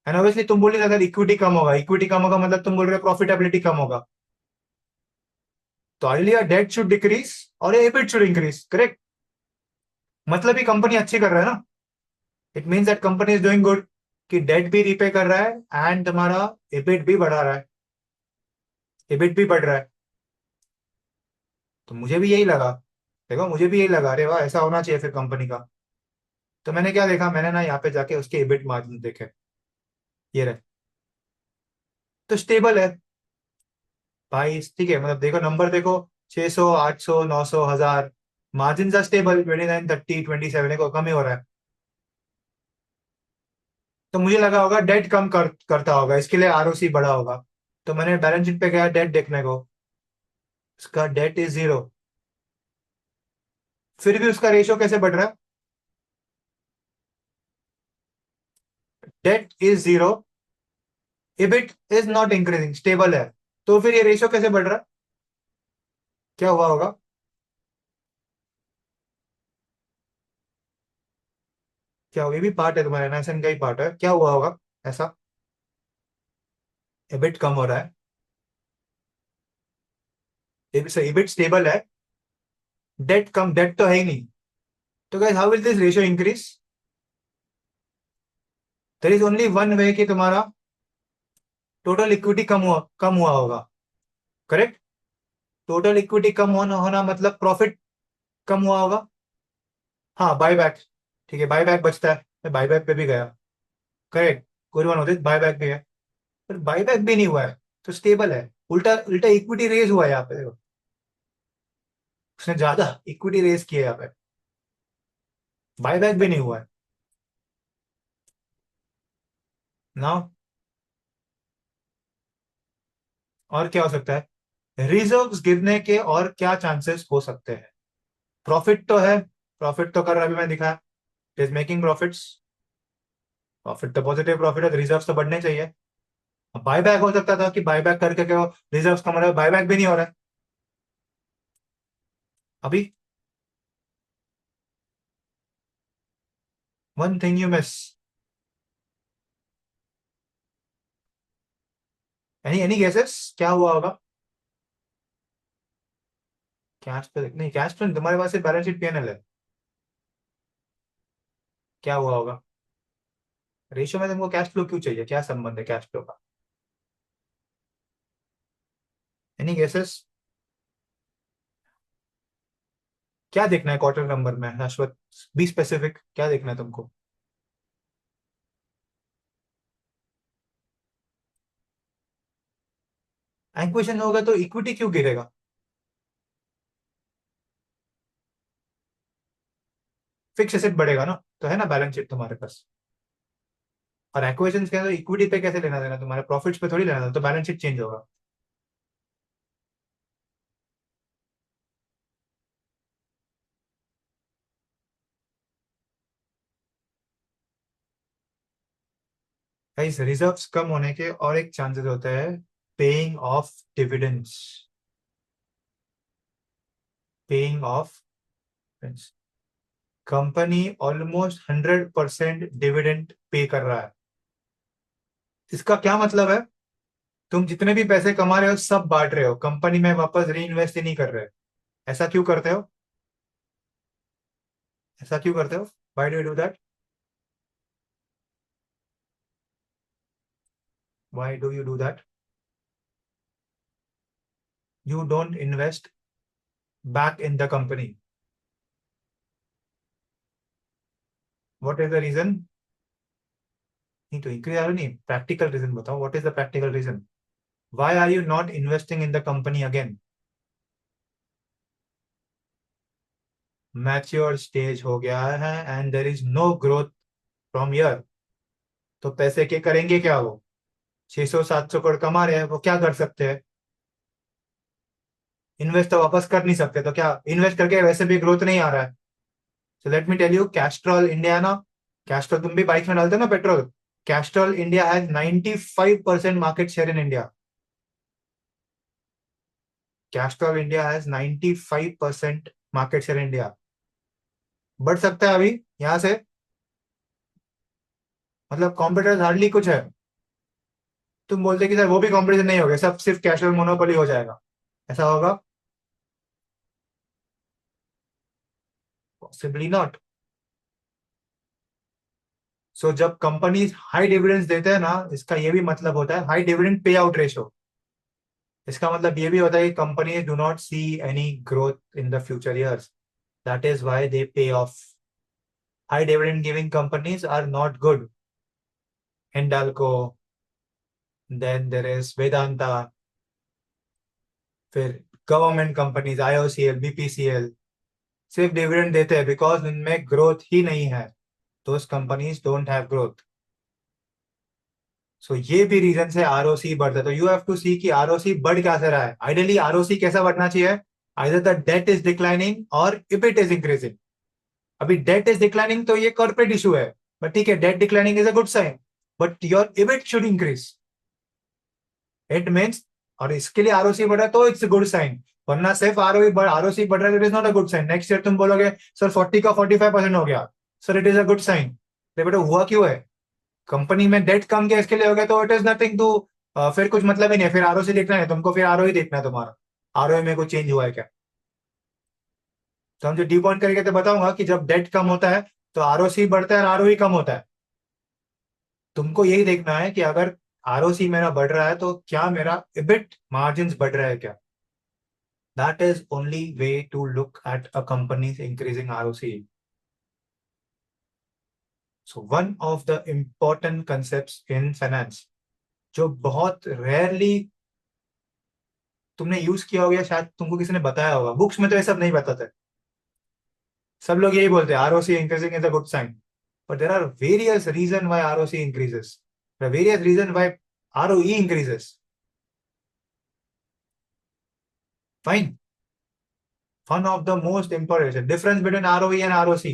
एंड ऑब्वियसली तुम बोल रहे अगर इक्विटी कम होगा, इक्विटी कम होगा मतलब तुम बोल रहे हो प्रॉफिटेबिलिटी कम होगा, तो आइडिया डेट शुड डिक्रीज और एबिट शुड इंक्रीज। करेक्ट? मतलब ही कंपनी अच्छी कर रहा है ना, it means that company is doing good, कि डेट भी रीपे कर रहा है एंड तुम्हारा एबिट भी बढ़ा रहा है, एबिट भी बढ़ रहा है। तो मुझे भी यही लगा, देखो मुझे भी यही लगा, अरे वाह ऐसा होना चाहिए फिर कंपनी का। तो मैंने क्या देखा, मैंने ना यहाँ पे जाके उसके एबिट मार्जिन देखे, ये रहे, तो स्टेबल है भाई, ठीक है, मतलब देखो नंबर देखो, 600, 800, 900, 1000, मार्जिन आर स्टेबल, 29, 30, 27 को कम ही हो रहा है। तो मुझे लगा होगा डेट कम करता होगा, इसके लिए आरओसी बढ़ा होगा। तो मैंने बैलेंस शीट पे गया डेट देखने को, उसका डेट इज 0, फिर भी उसका रेशियो कैसे बढ़ रहा है? Debt is 0, EBIT is not increasing, stable है, तो फिर ये रेशियो कैसे बढ़ रहा है? क्या हुआ होगा? क्या होगा? ये भी पार्ट है तुम्हारे एनएसएन का ही पार्ट है, क्या हुआ होगा ऐसा? एबिट कम हो रहा है, एबिट स्टेबल है, डेट कम, डेट तो है ही नहीं, तो guys how will this ratio increase? There is only one way कि तुम्हारा टोटल इक्विटी कम हुआ होगा, करेक्ट? टोटल इक्विटी कम होना मतलब प्रॉफिट कम हुआ होगा। हाँ, बायबैक, ठीक है, बायबैक बचता है, मैं बायबैक पे भी गया, करेक्ट, गुड वन होते, बायबैक भी है, पर बायबैक भी नहीं हुआ है, तो स्टेबल है, उल्टा उल्टा इक्विटी रेज हुआ है यहाँ पे, देखो, उसने ज्यादा इक्विटी रेज किया है यहाँ पे, बायबैक भी नहीं हुआ है ना। और क्या हो सकता है, रिजर्व्स गिरने के और क्या चांसेस हो सकते हैं? प्रॉफिट तो है, प्रॉफिट तो कर रहा है, अभी मैंने दिखा, इज मेकिंग प्रॉफिट्स, प्रॉफिट तो पॉजिटिव प्रॉफिट है, तो रिजर्व्स तो बढ़ने चाहिए। बायबैक हो सकता था कि बायबैक करके क्या रिजर्व्स कम हो रहा है, बायबैक भी नहीं हो रहा है अभी। One thing you miss, any guesses क्या हुआ होगा? कैश पे नहीं, कैश पे तुम्हारे पास सिर्फ बैलेंस शीट पीएनएल है, क्या हुआ होगा? रेशियो में तुमको कैश फ्लो क्यों चाहिए, क्या संबंध है कैश फ्लो का? Any guesses? क्या देखना है क्वार्टर नंबर में शाश्वत, बी स्पेसिफिक, क्या देखना है तुमको? एक्विजिशन होगा तो इक्विटी क्यों गिरेगा? फिक्स एसेट बढ़ेगा ना, तो है ना बैलेंस शीट तुम्हारे पास, और एक्विजिशन के अंदर इक्विटी पे कैसे लेना देना, तुम्हारे प्रॉफिट्स पे थोड़ी लेना देना, तो बैलेंस शीट चेंज होगा। गाइस रिजर्व्स कम होने के और एक चांसेस होता है, paying off dividends, paying off, company almost 100% dividend pay कर रहा है, इसका क्या मतलब है? तुम जितने भी पैसे कमा रहे हो सब बांट रहे हो, कंपनी में वापस री इन्वेस्ट ही नहीं कर रहे। ऐसा क्यों करते हो? ऐसा क्यों करते हो? Why do you do that? Why do you do that? You don't invest back in the company, what is the reason? नहीं तो इंक्रीज आ रहा नहीं, प्रैक्टिकल रीजन बताओ, what is the practical reason? Why are you not investing in the company again? Mature stage हो गया है and there is no growth from year, तो पैसे के करेंगे क्या वो? 600 700 करोड़ कमा रहे हैं, वो क्या कर सकते हैं? इन्वेस्ट तो वापस कर नहीं सकते, तो क्या इन्वेस्ट करके वैसे भी ग्रोथ नहीं आ रहा है? So let me tell you, Castrol India ना, कैस्ट्रॉल तुम भी बाइक में डालते हो ना petrol, Castrol India has 95% market share in India, Castrol India has 95% market share in India, बढ़ सकता है अभी यहाँ से, मतलब कॉम्पिटिटर्स हार्डली कुछ है, तुम बोलते कि सर वो भी कॉम्पिटिशन नहीं होगा, सब सिर्फ कैस्ट्रॉल मोनोपोली हो जाएगा, ऐसा होगा? Possibly not. सो जब कंपनी हाई डिविडेंड्स देते हैं ना, इसका ये भी मतलब होता है high dividend pay out ratio, इसका मतलब ये भी होता है कि company do not see any growth in the future years, that is why they pay off, high dividend giving companies are not good, Hindalco, then there is Vedanta, फिर government companies IOCL BPCL, सिर्फ dividend देते हैं because इनमें growth ही नहीं है, those companies don't have growth. So ये भी रीजन से आरओसी बढ़ता है, तो यू हैव टू सी कि आरओसी बढ़ कैसे रहा है, आइडियली आरओसी कैसा बढ़ना चाहिए, either the debt is declining और इबिट इज इंक्रीजिंग। अभी डेट इज डिक्लाइनिंग तो ये कॉर्पोरेट इशू है, बट ठीक है, debt declining is a good sign, but your EBIT should increase, it means, और इसके लिए आरओसी बढ़ा तो इट्स गुड साइन, वरना सिर्फ आरओसी बढ़ रहा है, it is not a good sign. Next year तुम बोलोगे सर 40 का 45% हो गया, sir it is a good sign, बेटा हुआ क्यों है? कंपनी में डेट कम गया इसके लिए हो गया, तो इट इज नथिंग टू फिर कुछ मतलब ही नहीं है, फिर आरओसी देखना है तुमको, फिर आरओई देखना है तुम्हारा, आरओई में कुछ चेंज हुआ है क्या। तो हम जो डी पॉइंट करके तो बताऊंगा कि जब डेट कम होता है तो आरओसी बढ़ता है और आरओई कम होता है। तुमको यही देखना है कि अगर आरओसी मेरा बढ़ रहा है तो क्या मेरा इबिट मार्जिन बढ़ रहा है क्या। That is only way to look at a companies increasing ROC. So one of the important concepts in finance जो बहुत रेयरली तुमने यूज किया होगा, शायद तुमको किसी ने बताया होगा, बुक्स में तो ये सब नहीं बताते। सब लोग यही बोलते हैं ROC increasing is a good sign, but there are various reasons why ROC increases. There are various reasons why ROE increases. Fine. One of the most important difference between ROE and ROC.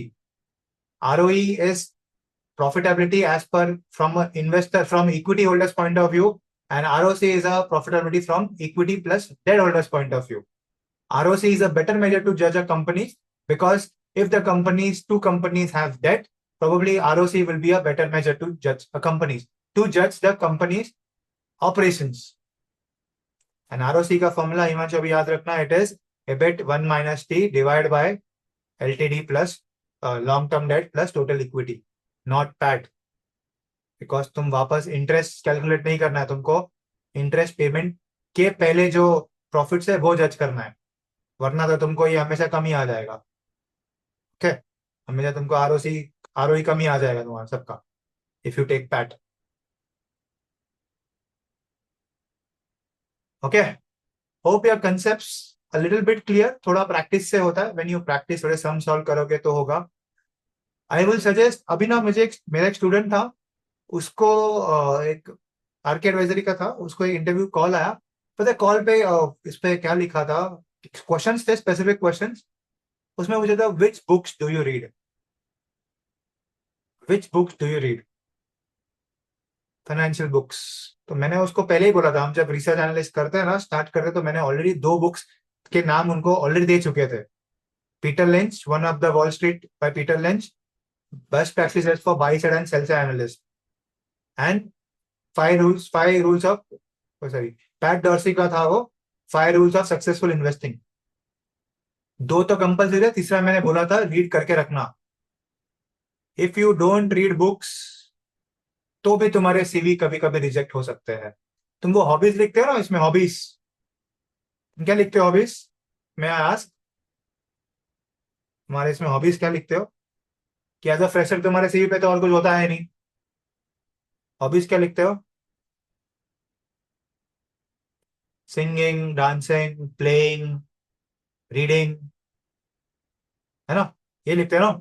ROE is profitability as per from an investor from equity holders point of view, and ROC is a profitability from equity plus debt holders point of view. ROC is a better measure to judge a company because if the companies two companies have debt, probably ROC will be a better measure to judge a companies to judge the company's operations. And ROC का formula Himanshu अभी याद रखना, it is EBIT 1 minus T divided by LTD plus long term debt plus total equity, not PAT. Because तुम वापस interest calculate नहीं करना है तुमको, इंटरेस्ट पेमेंट के पहले जो प्रॉफिट्स है वो जज करना है, वरना तो तुमको ये हमेशा कम ही आ जाएगा। ओके, हमेशा तुमको आरओई कम ही आ जाएगा तुम्हारा सबका if you take PAT. Okay, hope your concepts a little bit clear. थोड़ा प्रैक्टिस से होता है, व्हेन यू प्रैक्टिस थोड़े सम सॉल्व करोगे तो होगा। आई विल सजेस्ट, अभी ना मुझे मेरा एक स्टूडेंट था, उसको एक आरके एडवाइजरी का था, उसको एक इंटरव्यू कॉल आया। पता है कॉल पे इस पे क्या लिखा था, क्वेश्चंस थे, स्पेसिफिक क्वेश्चंस। उसमें पूछा था विच books do you read, which books do you read, financial books. तो मैंने उसको पहले ही बोला था, हम जब रिसर्च एनालिस्ट करते हैं ना, स्टार्ट करते, तो मैंने ऑलरेडी दो बुक्स के नाम उनको ऑलरेडी दे चुके थे। Peter Lynch, one of the Wall Street by Peter Lynch, best practices for buy side and sell side analyst, and five rules of, sorry, Pat Dorsey का था वो, five rules of successful investing. दो तो compulsory है, तीसरा मैंने बोला था रीड करके रखना। If you don't read books तो भी तुम्हारे सीवी कभी कभी रिजेक्ट हो सकते हैं। तुम वो हॉबीज लिखते हो ना, इसमें हॉबीज क्या लिखते हो, हॉबीज, मैं आज तुम्हारे इसमें हॉबीज क्या लिखते हो, कि एज अ फ्रेशर तुम्हारे सीवी पे तो और कुछ होता है नहीं, हॉबीज क्या लिखते हो, सिंगिंग, डांसिंग, प्लेइंग, रीडिंग, है ना, ये लिखते हो ना,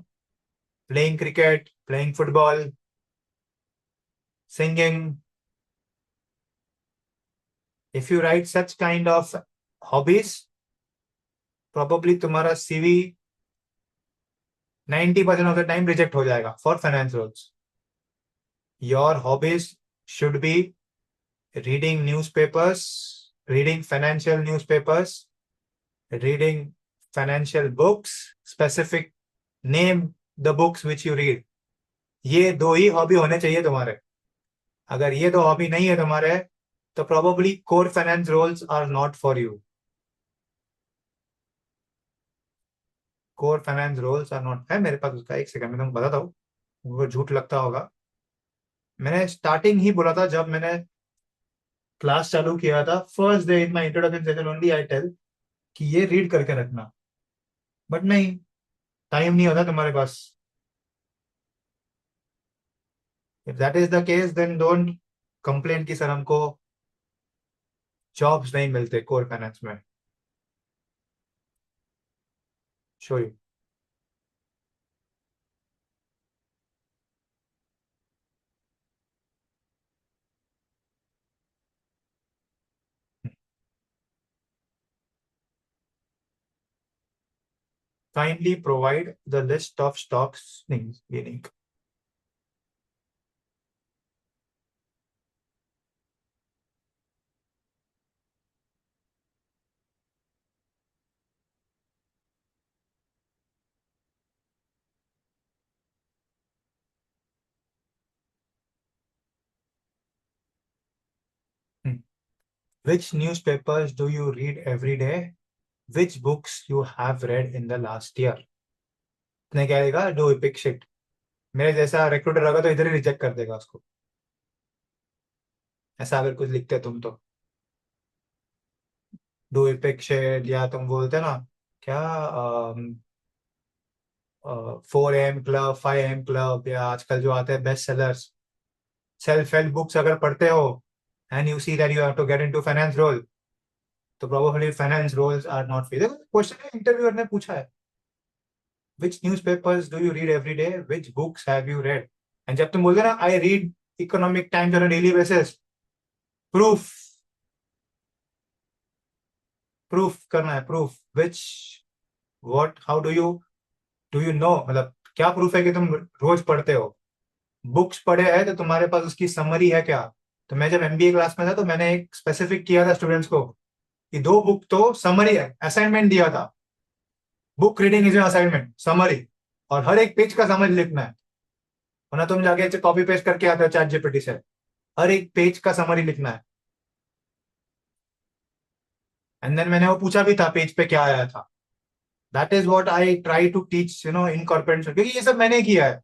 playing cricket, playing football, singing. If you write such kind of hobbies, probably तुम्हारा CV 90% of the time reject हो जाएगा for finance roles. Your hobbies should be reading newspapers, reading financial newspapers, reading financial books, specific name the books which you read. ये दो ही hobby होने चाहिए तुम्हारे। अगर ये दो हॉबी नहीं है तुम्हारे तो probably core finance roles are not for you. Core finance roles are not, है मेरे पास उसका, एक सेकंड में तुमको बताता हूँ, वो झूठ लगता होगा। मैंने स्टार्टिंग ही बोला था जब मैंने क्लास चालू किया था, first day in my introduction session only I tell कि ये रीड करके रखना, बट नहीं, टाइम नहीं होता तुम्हारे पास। If that is the case then don't complain कि सर हमको जॉब्स नहीं मिलते कोर फाइनेंस में। Show you, kindly provide the list of stocks, नहीं ये नहीं। Which newspapers do you read every day? Which books you have read in the last year? इसने क्या लिखा? Do EPIC shit. मेरे जैसा रिक्रूटर होगा तो इधर ही रिजेक्ट कर देगा उसको, ऐसा अगर कुछ लिखते तुम तो. डू इपिक शिट, या तुम बोलते ना क्या, 4 AM क्लब, 5 AM क्लब, या आजकल जो आते हैं best sellers, self help books अगर पढ़ते हो and you see that you have to get into finance role, तो probably finance roles are not for you. Question interviewer ने पूछा है, which newspapers do you read every day, which books have you read? And जब तुम बोलते ना I read economic times on a daily basis, proof, proof करना है, proof. Which, what, how do you know, मतलब क्या प्रूफ है कि तुम रोज पढ़ते हो? बुक्स पढ़े हैं तो तुम्हारे पास उसकी समरी है क्या? तो मैं जब एमबीए क्लास में था तो मैंने एक स्पेसिफिक किया था स्टूडेंट्स को कि 2 बुक तो समरी है, असाइनमेंट दिया था. Book reading is an assignment, summary, और हर एक पेज का समरी लिखना है. वरना तुम जाके कॉपी पेस्ट करके आते हो चैट जीपीटी से. हर एक पेज का समरी लिखना है. एंड देन मैंने वो पूछा भी था पेज पे क्या आया था. That is what I try to teach in corporate, क्योंकि ये सब मैंने किया है.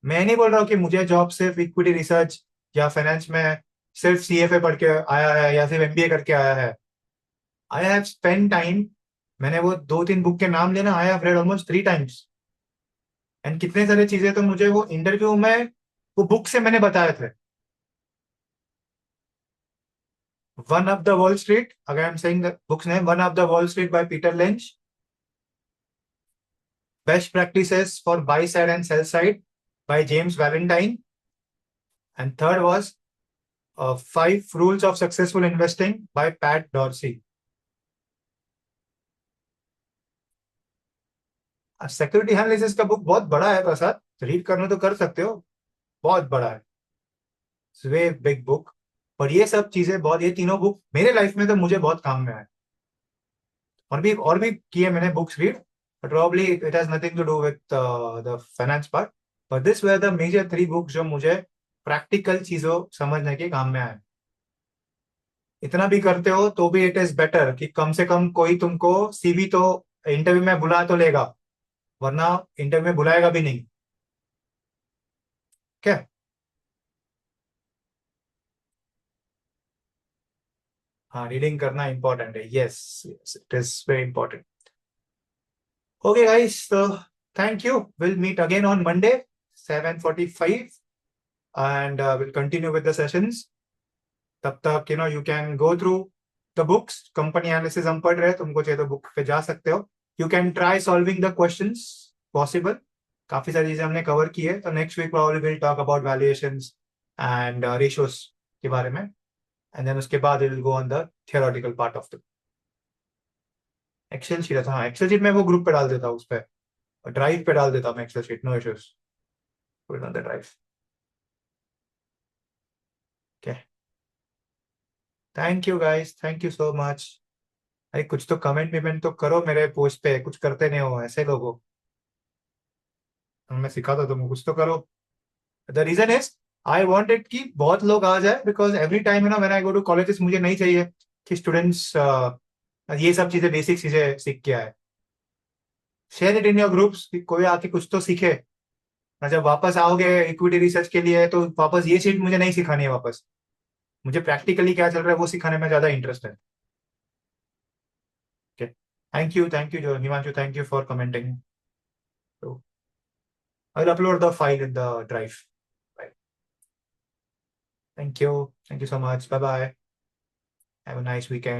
मैं नहीं बोल रहा हूँ कि मुझे जॉब सिर्फ इक्विटी रिसर्च या फाइनेंस में सिर्फ सीएफए पढ़ के आया है या सिर्फ एमबीए करके आया है. I have spend time. मैंने वो 2-3 बुक के नाम लेना, I have read almost 3 times. And कितने सारी चीजें तो मुझे वो इंटरव्यू में वो बुक से मैंने बताए थे. One of the Wall Street, अगर I am saying the books name, one of the Wall Street by Peter Lynch, best practices for buy side and sell side by James Valentine, and third was 5 Rules of Successful Investing by Pat Dorsey. Security analysis का book बहुत बड़ा है प्रसाद, read करना तो कर सकते हो, बहुत बड़ा है, वे बिग बुक. पर ये सब चीजें बहुत, ये तीनों बुक मेरे लाइफ में तो मुझे बहुत काम में आए. और भी किए मैंने books read, but probably it has nothing to do with the finance part. But this were the major 3 books जो मुझे प्रैक्टिकल चीजों समझने के काम में आए. इतना भी करते हो तो भी इट इज बेटर कि कम से कम कोई तुमको सीवी तो इंटरव्यू में बुला तो लेगा, वरना इंटरव्यू में बुलाएगा भी नहीं. क्या? हाँ, रीडिंग करना इंपॉर्टेंट है. Yes, it is very important. Okay guys, तो thank you. Will meet again on Monday 7:45 and will continue with the sessions. तब तक you can go through the books. Company analysis हम पढ़ रहे हैं, तुमको चाहिए तो बुक पे जा सकते हो. You can try solving the questions possible. काफी सारी चीजें हमने कवर की है, तो next week probably will talk about valuations and ratios के बारे में. एंड देन उसके बाद will go on the theoretical part of the Excel sheet. हाँ, एक्सेल शीट में वो ग्रुप पे डाल देता हूँ, उस पर ड्राइव पे डाल देता हूँ मैं Excel sheet, no issues. Put it on the drive. Okay, thank you guys, thank you so much. अरे कुछ तो कमेंट विमेंट तो करो मेरे पोस्ट पे, कुछ करते नहीं हो ऐसे लोगों. मैं सिखाता तुमको, कुछ तो करो. The reason is I want it कि बहुत लोग आ जाए, because every time when I go to colleges मुझे नहीं चाहिए कि स्टूडेंट्स ये सब चीजें, बेसिक चीजें सीख के आए. Share it in your groups कि कोई आके कुछ तो सीखे. और जब वापस आओगे इक्विटी रिसर्च के लिए तो वापस ये चीज मुझे नहीं सिखानी है वापस. मुझे प्रैक्टिकली क्या चल रहा है वो सिखाने में ज्यादा इंटरेस्ट है. ओके, थैंक यू जो Himanshu, thank you for commenting. I will upload the file in the drive. Thank you so much. Bye bye. Have a nice weekend.